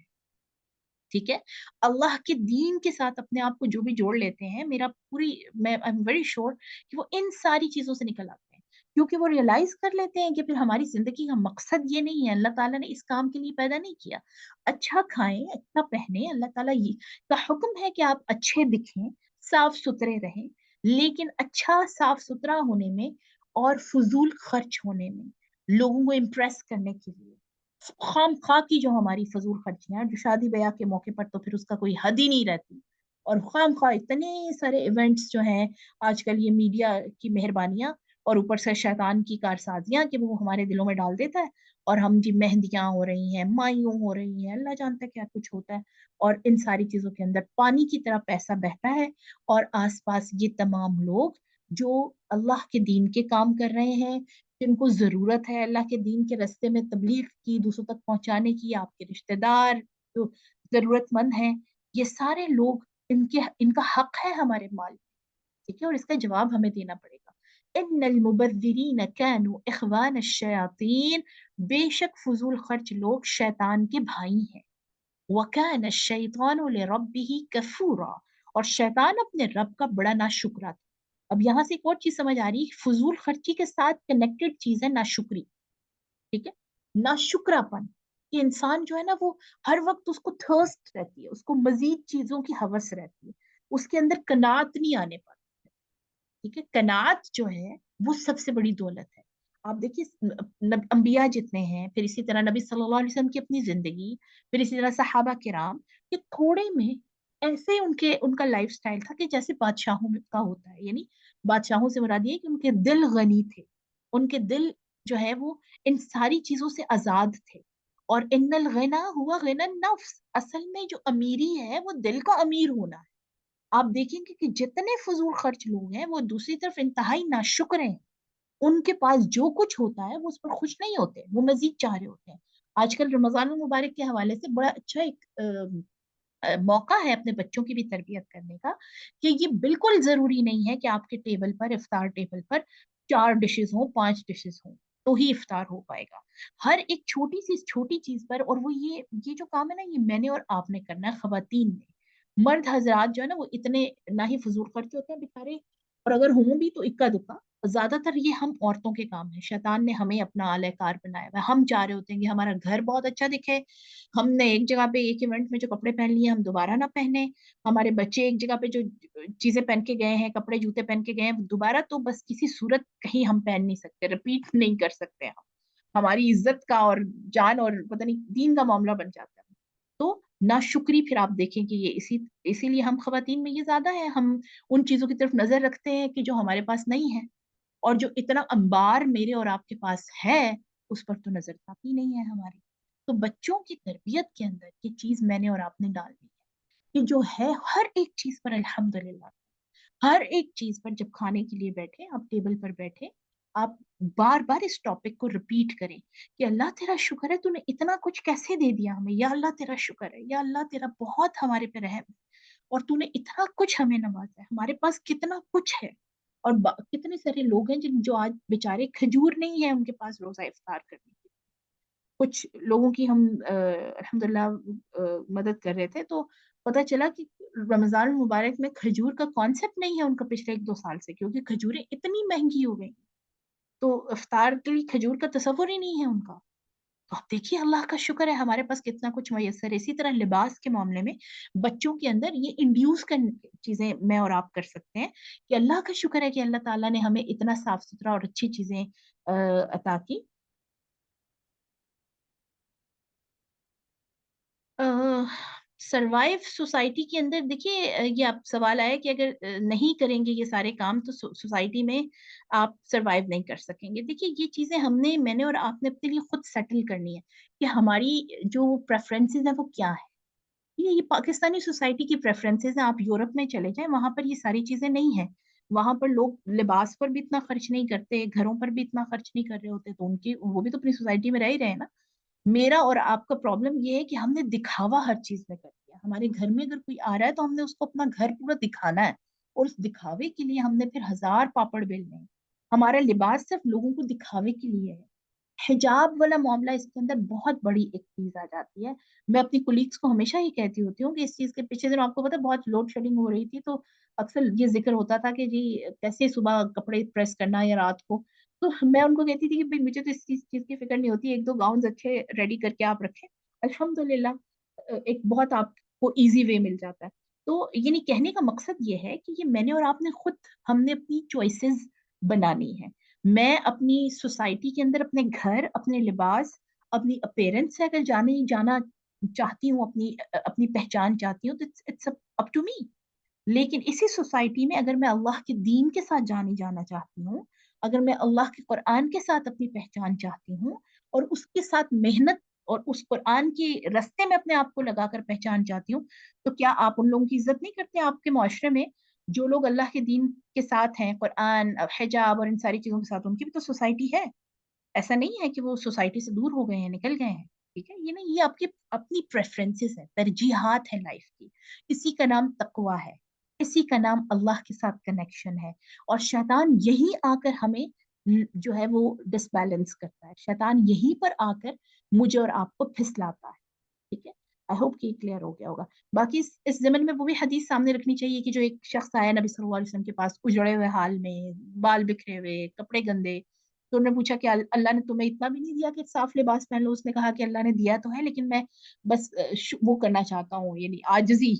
ठीक है। अल्लाह के दीन के साथ अपने आप को जो भी जोड़ लेते हैं, मेरा पूरी, मैं आई एम वेरी श्योर कि वो इन सारी चीजों से निकल आते हैं, क्योंकि वो रियलाइज कर लेते हैं कि फिर हमारी जिंदगी का मकसद ये नहीं है, अल्लाह ताला ने इस काम के लिए पैदा नहीं किया। अच्छा खाएं, अच्छा पहने, अल्लाह ताला ये का हुक्म है कि आप अच्छे दिखें, साफ सुथरे रहें। लेकिन अच्छा साफ सुथरा होने में और फजूल खर्च होने में, लोगों को इम्प्रेस करने के लिए खाम खा की जो हमारी फजूल खर्चियां हैं, जो शादी ब्याह के मौके पर तो फिर उसका कोई हद ही नहीं रहती, और खाम खा इतने सारे इवेंट्स जो हैं आजकल, ये मीडिया की मेहरबानियां और ऊपर से शैतान की कारसाजियां कि वो हमारे दिलों में डाल देता है। और हम जी मेहंदियां हो रही हैं, माइयों हो रही हैं, अल्लाह जानता है क्या कुछ होता है। और इन सारी चीजों के अंदर पानी की तरह पैसा बहता है, और आसपास ये तमाम लोग जो अल्लाह के दीन के काम कर रहे हैं, जिनको जरूरत है अल्लाह के दीन के रास्ते में तबलीग की, दूसरों तक पहुंचाने की, आपके रिश्तेदार जो जरूरतमंद हैं, ये सारे लोग, इनके इनका हक है हमारे माल में, ठीक है। और इसका जवाब हमें देना पड़ेगा। इन्नल मुबद्दिरीन कानू इखवान अश्शयातीन, बेशक फजूल खर्च लोग शैतान के भाई हैं। वकान शैतान लिरब्बिही कफूरा, और शैतान अपने रब का बड़ा नाशुक्रा था। अब यहाँ से एक और चीज समझ आ रही है, फजूल खर्ची के साथ कनेक्टेड चीज है नाशुक्री, ठीक है। नाशुक्रापन, कि इंसान जो है ना, वो हर वक्त उसको थर्स्ट रहती है, उसको मजीद चीजों की हवस रहती है, उसके अंदर कनात नहीं आने पाती, ठीक है। कनात जो है वो सबसे बड़ी दौलत है। आप देखिए, अंबिया जितने हैं, फिर इसी तरह नबी सल्लल्लाहु अलैहि वसल्लम की अपनी जिंदगी, फिर इसी तरह सहाबा किराम, ये थोड़े में ऐसे उनके उनका लाइफ स्टाइल था कि जैसे बादशाहों का होता है। यानी बादशाहों से मुराद ये है कि उनके दिल गनी थे, उनके दिल जो है वो इन सारी चीजों से आजाद थे। और इन्नल गना हुआ गना नफ्स, असल में जो अमीरी है वो दिल का अमीर होना है। आप देखेंगे कि जितने फजूल खर्च लोग हैं वो दूसरी तरफ इंतहाई नाशुक्र हैं। उनके पास जो कुछ होता है वो उस पर खुश नहीं होते, वो मजीद चाह रहे होते हैं। आजकल रमजान मुबारक के हवाले से बड़ा अच्छा एक मौका है अपने बच्चों की भी तरबियत करने का, कि ये बिल्कुल जरूरी नहीं है कि आपके टेबल पर, इफ्तार टेबल पर 4 डिशेस हों, 5 डिशेस हों तो ही इफ्तार हो पाएगा। हर एक छोटी सी छोटी चीज पर, और वो ये जो काम है ना, ये मैंने और आपने करना है, खवातीन ने। मर्द हजरात जो है ना, वो इतने ना ही फजूल खर्च होते हैं बेचारे, और अगर हों भी तो इक्का दुक्का। ज्यादातर ये हम औरतों के काम है, शैतान ने हमें अपना आलयकार बनाया हुआ है। हम चाह रहे होते हैं कि हमारा घर बहुत अच्छा दिखे, हमने एक जगह पे एक इवेंट में जो कपड़े पहन लिए हम दोबारा ना पहने, हमारे बच्चे एक जगह पे जो चीजें पहन के गए हैं, कपड़े जूते पहन के गए हैं, दोबारा तो बस किसी सूरत कहीं हम पहन नहीं सकते, रिपीट नहीं कर सकते हम। हमारी इज्जत का और जान और पता नहीं दीन का मामला बन जाता है। तो नाशुक्री फिर आप देखें कि ये इसीलिए हम ख़वातीन में ये ज़्यादा है, हम उन चीज़ों की तरफ नज़र रखते हैं कि जो हमारे पास नहीं है, और जो इतना अंबार मेरे और आपके पास है, उस पर तो नज़र आती नहीं है हमारी। तो बच्चों की तरबियत के अंदर ये चीज़ मैंने और आपने डालनी है, कि जो है हर एक चीज़ पर अल्हम्दुलिल्लाह, हर एक चीज पर जब खाने के लिए बैठे, आप टेबल पर बैठे, आप बार बार इस टॉपिक को रिपीट करें कि अल्लाह तेरा शुक्र है, तूने इतना कुछ कैसे दे दिया हमें, या अल्लाह तेरा शुक्र है, या अल्लाह तेरा बहुत हमारे पे रहम है, और तूने इतना कुछ हमें नवाजा है, हमारे पास कितना कुछ है। और कितने सारे लोग हैं जिन जो आज बेचारे खजूर नहीं है उनके पास रोजा इफ्तार करने की। कुछ लोगों की हम अल्हम्दुलिल्लाह मदद कर रहे थे, तो पता चला कि रमजान मुबारक में खजूर का कॉन्सेप्ट नहीं है उनका पिछले 1-2 साल से, क्योंकि खजूरें इतनी महंगी हो गई, तो इफ्तार के लिए खजूर का तसव्वुर ही नहीं है उनका। तो आप देखिए अल्लाह का शुक्र है हमारे पास कितना कुछ मयसर है। इसी तरह लिबास के मामले में बच्चों के अंदर ये इंड्यूस कर चीजें मैं और आप कर सकते हैं कि अल्लाह का शुक्र है कि अल्लाह ताला ने हमें इतना साफ सुथरा और अच्छी चीजें अता की। सरवाइव सोसाइटी के अंदर देखिए, ये आप सवाल आया कि अगर नहीं करेंगे ये सारे काम तो सोसाइटी में आप सरवाइव नहीं कर सकेंगे। देखिए ये चीजें मैंने और आपने अपने लिए खुद सेटल करनी है कि हमारी जो प्रेफरेंसेस है वो क्या है। ये पाकिस्तानी सोसाइटी की प्रेफरेंसेस हैं। आप यूरोप में चले जाएं, वहां पर ये सारी चीजें नहीं है। वहां पर लोग लिबास पर भी इतना खर्च नहीं करते, घरों पर भी इतना खर्च नहीं कर रहे होते, तो उनकी वो भी तो अपनी सोसाइटी में रह ही रहे हैं ना। मेरा और आपका प्रॉब्लम ये है कि हमने दिखावा हर चीज में कर दिया। हमारे घर में अगर कोई आ रहा है तो हमने उसको अपना घर पूरा दिखाना है, और उस दिखावे के लिए हमने फिर हजार पापड़ बेलने हैं। हमारा लिबास सिर्फ लोगों को दिखावे के लिए है। हिजाब वाला मामला इसके अंदर बहुत बड़ी एक चीज आ जाती है। मैं अपनी कुलीग्स को हमेशा ही कहती होती हूँ कि इस चीज के पीछे दिन आपको पता है बहुत लोड शेडिंग हो रही थी, तो अक्सर ये जिक्र होता था कि जी कैसे सुबह कपड़े प्रेस करना या रात को। तो मैं उनको कहती थी कि भाई मुझे तो इस चीज की फिक्र नहीं होती, एक दो गाउन अच्छे रेडी करके आप रखें, अल्हम्दुलिल्लाह एक बहुत आपको इजी वे मिल जाता है। तो ये नहीं, कहने का मकसद ये है कि ये मैंने और आपने खुद, हमने अपनी चॉइसेस बनानी है। मैं अपनी सोसाइटी के अंदर अपने घर, अपने लिबास, अपनी अपीयरेंस से अगर जाने जाना चाहती हूँ, अपनी अपनी पहचान चाहती हूँ, तो इट्स अप टू मी। लेकिन इसी सोसाइटी में अगर मैं अल्लाह के दीन के साथ जानी जाना चाहती हूँ, अगर मैं अल्लाह के कुरान के साथ अपनी पहचान चाहती हूँ, और उसके साथ मेहनत और उस कुरान के रास्ते में अपने आप को लगाकर पहचान चाहती हूँ, तो क्या आप उन लोगों की इज्जत नहीं करते आपके मुआशरे में? जो लोग अल्लाह के दीन के साथ हैं, कुरान, हिजाब और इन सारी चीजों के साथ, उनकी भी तो सोसाइटी है। ऐसा नहीं है कि वो सोसाइटी से दूर हो गए हैं, निकल गए हैं। ठीक है, ये नहीं, ये आपकी अपनी प्रेफरेंसेस है, तरजीहात है लाइफ की। इसी का नाम तकवा है, इसी का नाम अल्लाह के साथ कनेक्शन है। और शैतान यही आकर हमें जो है वो डिसबैलेंस करता है। शैतान यहीं पर आकर मुझे और आपको फिसलाता है। ठीक है, आई होप कि क्लियर हो गया होगा। बाकी इस ज़मन में वो भी हदीस सामने रखनी चाहिए कि जो एक शख्स आया नबी सल्लल्लाहु अलैहि वसल्लम के पास उजड़े हुए हाल में, बाल बिखरे हुए, कपड़े गंदे। तो उन्होंने पूछा कि अल्लाह ने तुम्हें इतना भी नहीं दिया कि साफ लिबास पहन लो? उसने कहा कि अल्लाह ने दिया तो है, लेकिन मैं बस वो करना चाहता हूँ, यानी आजिज़ी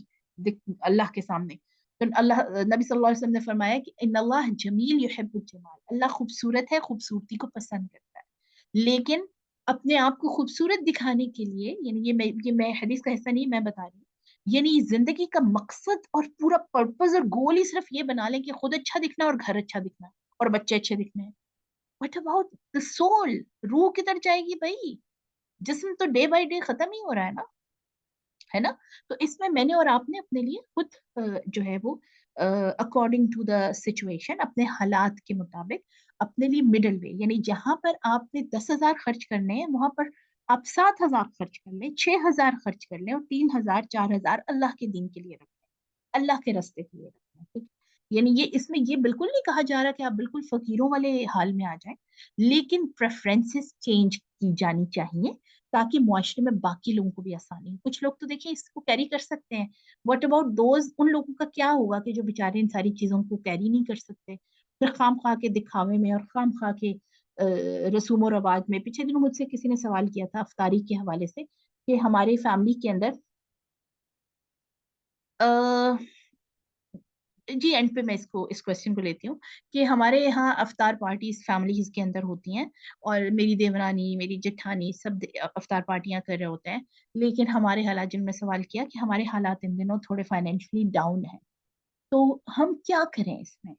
अल्लाह के सामने। तो नबी सल्लल्लाहु अलैहि वसल्लम ने फरमाया कि इन्नल्लाह जमील युहिब्बुल जमाल, अल्लाह खूबसूरत है, खूबसूरती को पसंद करता है। लेकिन अपने आप को खूबसूरत दिखाने के लिए, यानी ये मैं हदीस का हिस्सा नहीं, मैं बता रही हूँ, यानी जिंदगी का मकसद और पूरा पर्पस और गोल ही सिर्फ ये बना लें कि खुद अच्छा दिखना और घर अच्छा दिखना और बच्चे अच्छे दिखने हैं। What about the soul? रूह किधर जाएगी भाई? जिस्म तो डे बाय डे खत्म ही हो रहा है ना? तो इसमें मैंने और आपने अपने लिए खुद जो है वो अकॉर्डिंग टू द सिचुएशन, अपने हालात के मुताबिक अपने लिए मिडल वे, यानी जहां पर आपने 10,000 खर्च करने हैं वहां पर आप 7,000 खर्च कर लें, 6,000 खर्च कर लें, और 3,000 4,000 अल्लाह के दीन के लिए रखें, अल्लाह के रास्ते के लिए रखें। ठीक है? यानी ये इसमें ये बिल्कुल नहीं कहा जा रहा कि आप बिल्कुल फकीरों वाले हाल में आ जाएं, लेकिन प्रेफरेंसेस चेंज की जानी चाहिए ताकि मुआशरे में बाकी लोगों को भी आसानी हो। कुछ लोग तो देखिए इसको कैरी कर सकते हैं। व्हाट अबाउट दोज, उन लोगों का क्या होगा कि जो बेचारे इन सारी चीजों को कैरी नहीं कर सकते, फिर खाम खा के दिखावे में और खाम खा के रसूम और रवाज में। पीछे दिनों मुझसे किसी ने सवाल किया था अफ्तारी के हवाले से कि हमारे फैमिली के अंदर جی اینڈ پہ میں اس کوشچن کو لیتی ہوں کہ ہمارے یہاں افطار پارٹیز فیملیز کے اندر ہوتی ہیں، اور میری دیورانی، میری جٹھانی سب افطار پارٹیاں کر رہے ہوتے ہیں، لیکن ہمارے حالات، جن میں سوال کیا کہ ہمارے حالات ان دنوں تھوڑے فائنینشلی ڈاؤن ہیں، تو ہم کیا کریں اس میں؟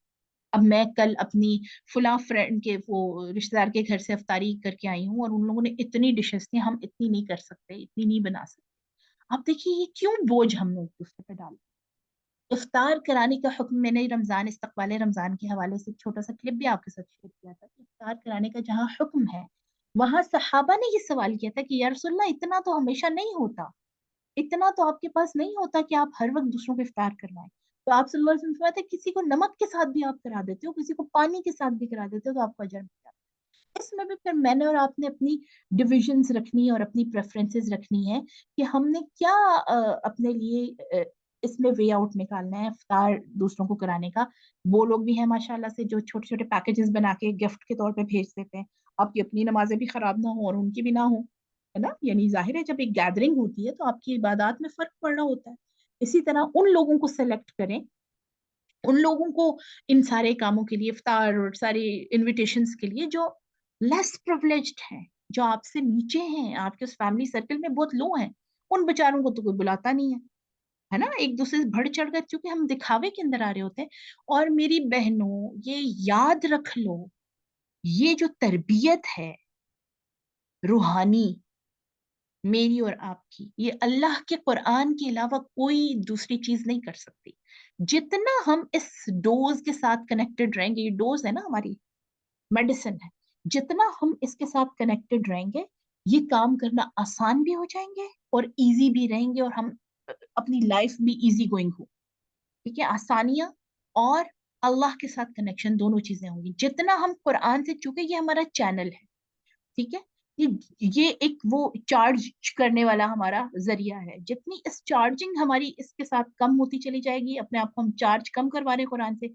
اب میں کل اپنی فلاں فرینڈ کے وہ رشتے دار کے گھر سے افطاری کر کے آئی ہوں، اور ان لوگوں نے اتنی ڈشز تھیں، ہم اتنی نہیں کر سکتے، اتنی نہیں بنا سکتے۔ اب دیکھیے یہ کیوں بوجھ ہم نے ایک دوسرے پہ ڈال؟ افطار کرانے کا حکم میں نے رمضان، استقبال رمضان کے حوالے سے ایک چھوٹا سا کلپ بھی آپ کے ساتھ شیئر کیا تھا کہ افطار کرانے کا جہاں حکم ہے، وہاں صحابہ نے یہ سوال کیا تھا کہ یا رسول اللہ اتنا تو ہمیشہ نہیں ہوتا، اتنا تو آپ کے پاس نہیں ہوتا کہ آپ ہر وقت دوسروں کو افطار کروائیں۔ تو آپ صلی اللہ علیہ وسلم فرماتے ہیں کسی کو نمک کے ساتھ بھی آپ کرا دیتے ہو، کسی کو پانی کے ساتھ بھی کرا دیتے ہو، تو آپ کو اجر ملتا ہے۔ اس میں بھی پھر میں نے اور آپ نے اپنی ڈویژنز رکھنی ہے اور اپنی پریفرنسز رکھنی ہے کہ ہم نے کیا اپنے لیے اس میں وے آؤٹ نکالنا ہے افطار دوسروں کو کرانے کا۔ وہ لوگ بھی ہیں ماشاءاللہ سے جو چھوٹے چھوٹے پیکیجز بنا کے گفٹ کے طور پہ بھیج دیتے ہیں، آپ کی اپنی نمازیں بھی خراب نہ ہوں اور ان کی بھی نہ ہوں، ہے نا؟ یعنی ظاہر ہے جب ایک گیدرنگ ہوتی ہے تو آپ کی عبادات میں فرق پڑ رہا ہوتا ہے۔ اسی طرح ان لوگوں کو سلیکٹ کریں، ان لوگوں کو ان سارے کاموں کے لیے، افطار اور ساری انویٹیشنز کے لیے، جو لیس پرولیجڈ ہیں، جو آپ سے نیچے ہیں، آپ کے اس فیملی سرکل میں بہت لو ہیں، ان بیچاروں کو تو کوئی بلاتا نہیں ہے نا؟ ایک دوسرے سے بڑھ چڑھ کر، چونکہ ہم دکھاوے کے اندر آ رہے ہوتے ہیں۔ اور میری بہنوں یہ یاد رکھ لو، یہ جو تربیت ہے روحانی میری اور آپ کی، یہ اللہ کے قرآن کے علاوہ کوئی دوسری چیز نہیں کر سکتی۔ جتنا ہم اس ڈوز کے ساتھ کنیکٹڈ رہیں گے، یہ ڈوز ہے نا ہماری میڈیسن ہے، جتنا ہم اس کے ساتھ کنیکٹڈ رہیں گے، یہ کام کرنا آسان بھی ہو جائیں گے اور ایزی بھی رہیں گے، اور ہم اپنی لائف بھی ایزی گوئنگ ہو، ٹھیک ہے؟ آسانیاں اور اللہ کے ساتھ کنیکشن دونوں چیزیں ہوں گی جتنا ہم قرآن سے، چونکہ یہ ہمارا چینل ہے، ٹھیک ہے؟ یہ ایک وہ چارج کرنے والا ہمارا ذریعہ ہے، جتنی اس چارجنگ ہماری اس کے ساتھ کم ہوتی چلی جائے گی، اپنے آپ کو ہم چارج کم کروا رہے ہیں قرآن سے،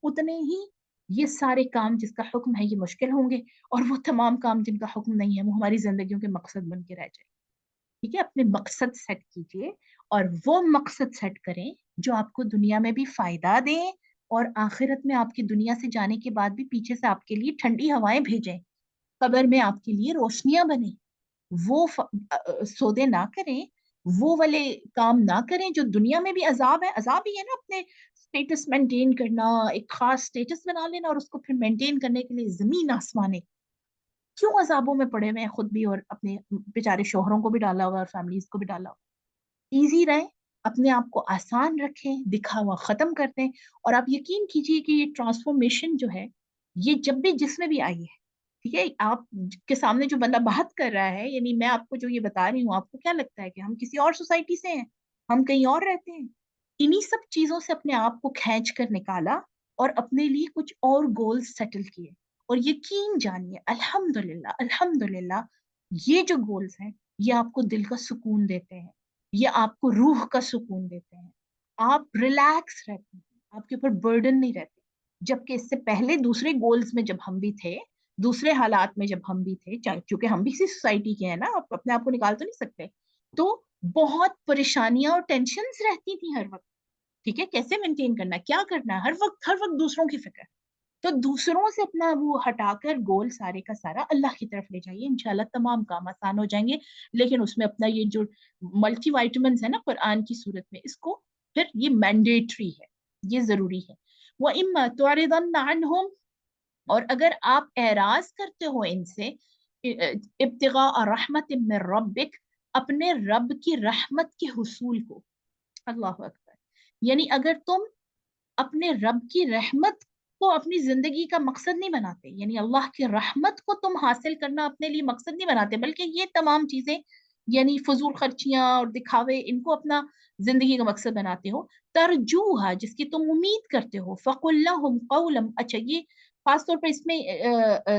اتنے ہی یہ سارے کام جس کا حکم ہے یہ مشکل ہوں گے، اور وہ تمام کام جن کا حکم نہیں ہے وہ ہماری زندگیوں کے مقصد بن کے رہ جائے۔ ٹھیک ہے؟ اپنے مقصد سیٹ کیجئے، اور وہ مقصد سیٹ کریں جو آپ کو دنیا میں بھی فائدہ دیں، اور آخرت میں آپ کی دنیا سے جانے کے بعد بھی پیچھے سے آپ کے لیے ٹھنڈی ہوائیں بھیجیں، قبر میں آپ کے لیے روشنیاں بنیں۔ وہ سودے نہ کریں، وہ والے کام نہ کریں جو دنیا میں بھی عذاب ہے۔ عذاب ہی ہے نا اپنے اسٹیٹس مینٹین کرنا، ایک خاص اسٹیٹس بنا لینا، اور اس کو پھر مینٹین کرنے کے لیے زمین آسمانے کیوں عذابوں میں پڑے ہوئے ہیں خود بھی، اور اپنے بیچارے شوہروں کو بھی ڈالا ہوا اور فیملیز کو بھی ڈالا ہوا۔ ایزی رہیں، اپنے آپ کو آسان رکھیں، دکھاوا ختم کر دیں، اور آپ یقین کیجئے کہ یہ ٹرانسفارمیشن جو ہے، یہ جب بھی جس میں بھی آئی ہے، ٹھیک ہے؟ آپ کے سامنے جو بندہ بات کر رہا ہے، یعنی میں آپ کو جو یہ بتا رہی ہوں، آپ کو کیا لگتا ہے کہ ہم کسی اور سوسائٹی سے ہیں، ہم کہیں اور رہتے ہیں؟ انہی سب چیزوں سے اپنے آپ کو کھینچ کر نکالا، اور اپنے لیے کچھ اور گول سیٹل کیے، اور یقین جانیے الحمدللہ الحمدللہ یہ جو گولز ہیں یہ آپ کو دل کا سکون دیتے ہیں، یہ آپ کو روح کا سکون دیتے ہیں، آپ ریلیکس رہتے ہیں، آپ کے اوپر برڈن نہیں رہتے۔ جبکہ اس سے پہلے دوسرے گولز میں جب ہم بھی تھے، دوسرے حالات میں جب ہم بھی تھے، چونکہ ہم بھی اسی سوسائٹی کے ہیں نا، آپ اپنے آپ کو نکال تو نہیں سکتے، تو بہت پریشانیاں اور ٹینشنز رہتی تھیں ہر وقت، ٹھیک ہے؟ کیسے مینٹین کرنا ہے، کیا کرنا ہے، ہر وقت دوسروں کی فکر۔ تو دوسروں سے اپنا وہ ہٹا کر گول سارے کا سارا اللہ کی طرف لے جائیے، انشاءاللہ تمام کام آسان ہو جائیں گے۔ لیکن اس میں اپنا یہ جو ملٹی وائٹامنز ہے نا قرآن کی صورت میں، اس کو پھر یہ مینڈیٹری ہے، یہ ضروری ہے۔ وَإِمَّا تُعْرِضَنَّ عَنْهُمْ، اور اگر آپ اعراض کرتے ہو ان سے، ابتغاء رحمت من ربک، اپنے رب کی رحمت کے حصول کو، اللہ اکبر، یعنی اگر تم اپنے رب کی رحمت کو اپنی زندگی کا مقصد نہیں بناتے، یعنی اللہ کی رحمت کو تم حاصل کرنا اپنے لیے مقصد نہیں بناتے، بلکہ یہ تمام چیزیں یعنی فضول خرچیاں اور دکھاوے، ان کو اپنا زندگی کا مقصد بناتے ہو، ترجوہا، جس کی تم امید کرتے ہو، فقل لہم قولا، اچھا یہ خاص طور پر اس میں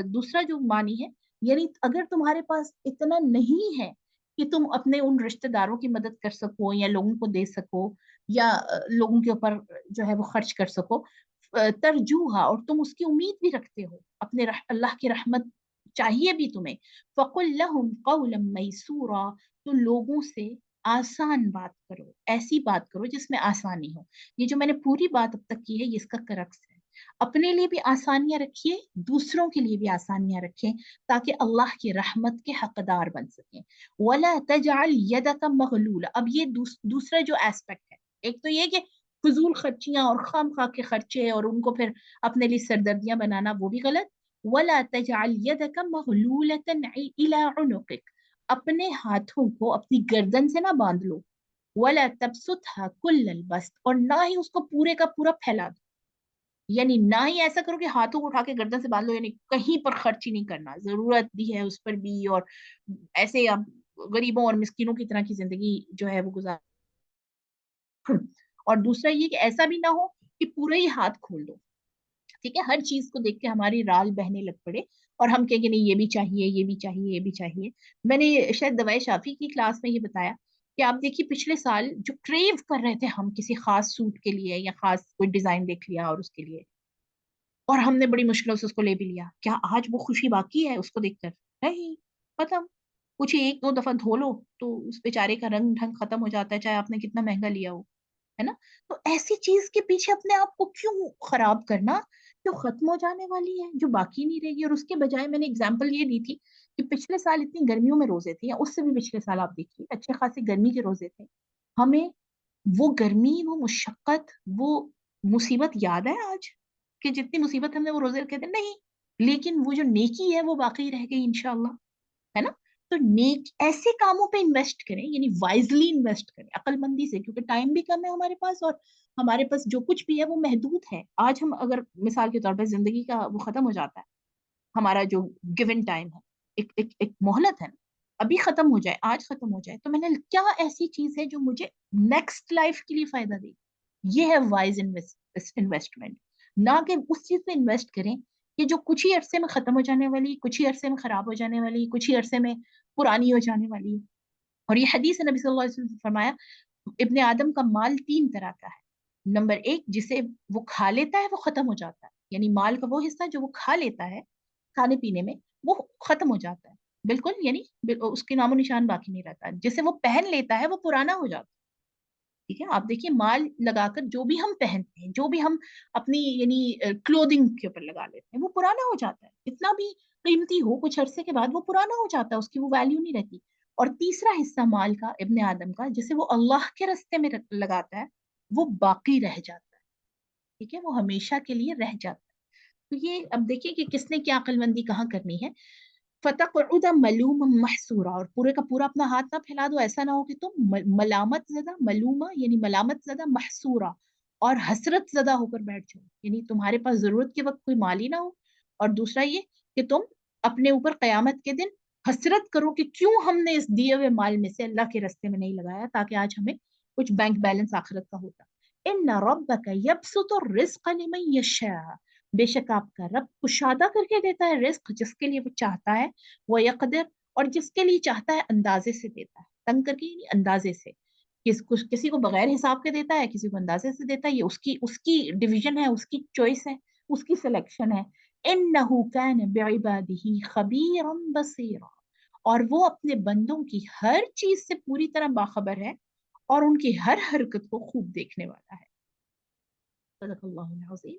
دوسرا جو معنی ہے، یعنی اگر تمہارے پاس اتنا نہیں ہے کہ تم اپنے ان رشتہ داروں کی مدد کر سکو، یا لوگوں کو دے سکو، یا لوگوں کے اوپر جو ہے وہ خرچ کر سکو، ترجوہا، اور تم اس کی امید بھی رکھتے ہو، اپنے اللہ کی رحمت چاہیے بھی تمہیں، فقل لہم قولا میسورا، تو لوگوں سے आसान बात करो, ऐसी बात करो जिसमें आसानी हो। ये जो मैंने पूरी बात अब तक की है, ये इसका क्रक्स है। अपने लिए भी आसानियां रखिए, दूसरों के लिए भी आसानियां रखें, ताकि अल्लाह की रहमत के हकदार बन सकें। वला तजअल यदक मगलूला। अब ये दूसरा जो एस्पेक्ट है, एक तो ये कि फजूल खर्चियां और खाम खा के खर्चे और उनको फिर अपने लिए सरदर्दियां बनाना, वो भी गलत। वला तजअल यदक मगलूलतन इला उनुकिक। अपने हाथों को अपनी गर्दन से ना बांध लो। वला तबसुतहा कुल्लल बस्त। और ना ही उसको पूरे का पूरा फैला दो। यानी ना ही ऐसा करो कि हाथों को उठा के गर्दन से बांध लो, यानी कहीं पर खर्च ही नहीं करना, जरूरत भी है उस पर भी, और ऐसे आप गरीबों और मिस्किनों की तरह की जिंदगी जो है वो गुजार। और दूसरा ये कि ऐसा भी ना हो कि पूरे ही हाथ खोल दो। ठीक है, हर चीज को देख के हमारी राल बहने लग पड़े और हम कहेंगे नहीं ये भी चाहिए, ये भी चाहिए, ये भी चाहिए। मैंने शायद दवाई शाफी की क्लास में ये बताया कि आप देखिए पिछले साल जो क्रेव कर रहे थे हम किसी खास सूट के लिए, या खास कोई डिजाइन देख लिया और उसके लिए, और हमने बड़ी मुश्किलों से उसको ले भी लिया, क्या आज वो खुशी बाकी है उसको देखकर? नहीं, खत्म। कुछ एक दो दफा धो लो तो उस बेचारे का रंग ढंग खत्म हो जाता है, चाहे आपने कितना महंगा लिया हो, है ना? तो ऐसी चीज के पीछे अपने आप को क्यों खराब करना, जो खत्म हो जाने वाली है, जो बाकी नहीं रहेगी। और उसके बजाय मैंने एग्जांपल ये दी थी कि पिछले साल इतनी गर्मियों में रोजे थे, या उससे भी पिछले साल आप देखिए अच्छे खासे गर्मी के रोजे थे। हमें वो गर्मी, वो मुशक्कत, वो मुसीबत याद है आज, कि जितनी मुसीबत हमने वो रोजे रखे थे? नहीं। लेकिन वो जो नेकी है वो बाकी रह गई इंशाल्लाह, है ना? तो नेक ऐसे कामों पे इन्वेस्ट करें, यानी वाइजली इन्वेस्ट करें, अक्लमंदी से, क्योंकि टाइम भी कम है हमारे पास, और हमारे पास जो कुछ भी है वो महदूद है। आज हम अगर मिसाल के तौर पर जिंदगी का वो खत्म हो जाता है, हमारा जो गिवन टाइम है, एक मोहलत है ना, अभी खत्म हो जाए, आज खत्म हो जाए, तो मैंने क्या ऐसी चीज है जो मुझे नेक्स्ट लाइफ के लिए फायदा दे? ये है वाइज इन्वेस्टमेंट। ना कि उस चीज में इन्वेस्ट करें कि जो कुछ ही अरसे में खत्म हो जाने वाली, कुछ ही अरसे में खराब हो जाने वाली, कुछ ही अरसे में पुरानी हो जाने वाली। और ये हदीस है, नबी सल्लल्लाहु अलैहि वसल्लम ने फरमाया, इब्ने आदम का माल तीन तरह का है। नंबर एक, जिसे वो खा लेता है वो खत्म हो जाता है, यानी माल का वो हिस्सा जो वो खा लेता है खाने पीने में, वो खत्म हो जाता है बिल्कुल, यानी उसके नामो निशान बाकी नहीं रहता। जिसे वो पहन लेता है वो पुराना हो जाता है। ठीक है, आप देखिए माल लगाकर जो भी हम पहनते हैं, जो भी हम अपनी यानी क्लोथिंग के ऊपर लगा लेते हैं, वो पुराना हो जाता है। कितना भी कीमती हो, कुछ अरसे के बाद वो पुराना हो जाता है, उसकी वो वैल्यू नहीं रहती। और तीसरा हिस्सा माल का, इब्ने आदम का, जिसे वो अल्लाह के रास्ते में लगाता है, वो बाकी रह जाता है। ठीक है, वो हमेशा के लिए रह जाता है। तो ये अब देखिए कि किसने क्या अक्लमंदी कहाँ करनी है। फतक़उद मलूम महसूरा। और पूरे का पूरा अपना हाथ ना फैला दो, ऐसा ना हो कि तुम मलामत ज़दा, मलूमा यानी मलामत ज़दा, महसूरा और हसरत ज़दा होकर बैठ जाओ, यानी तुम्हारे पास जरूरत के वक्त कोई माल ही ना हो। और दूसरा ये कि तुम अपने ऊपर कयामत के दिन हसरत करो कि क्यों हमने इस दिए हुए माल में से अल्लाह के रास्ते में नहीं लगाया, ताकि आज हमें कुछ बैंक बैलेंस आखिरत का होता। इन्ना रब्बका यबसुतु रिज़्क़ लिमन यशा। बेशक आपका रब कुशादा करके देता है रिस्क जिसके लिए वो चाहता है। वो यकदर। और जिसके लिए चाहता है अंदाजे से देता है, तंग करके नहीं, अंदाजे से। किसी को बगैर हिसाब के देता है, किसी को अंदाजे से देता है, ये उसकी उसकी डिवीजन है, उसकी चॉइस है, उसकी सिलेक्शन है। इन्नहु कान बिइबादिही खबीरन बसीरा। और वो अपने बंदों की हर चीज से पूरी तरह बाखबर है, और उनकी हर हरकत को खूब देखने वाला है। सदक़ल्लाहुल अज़ीम।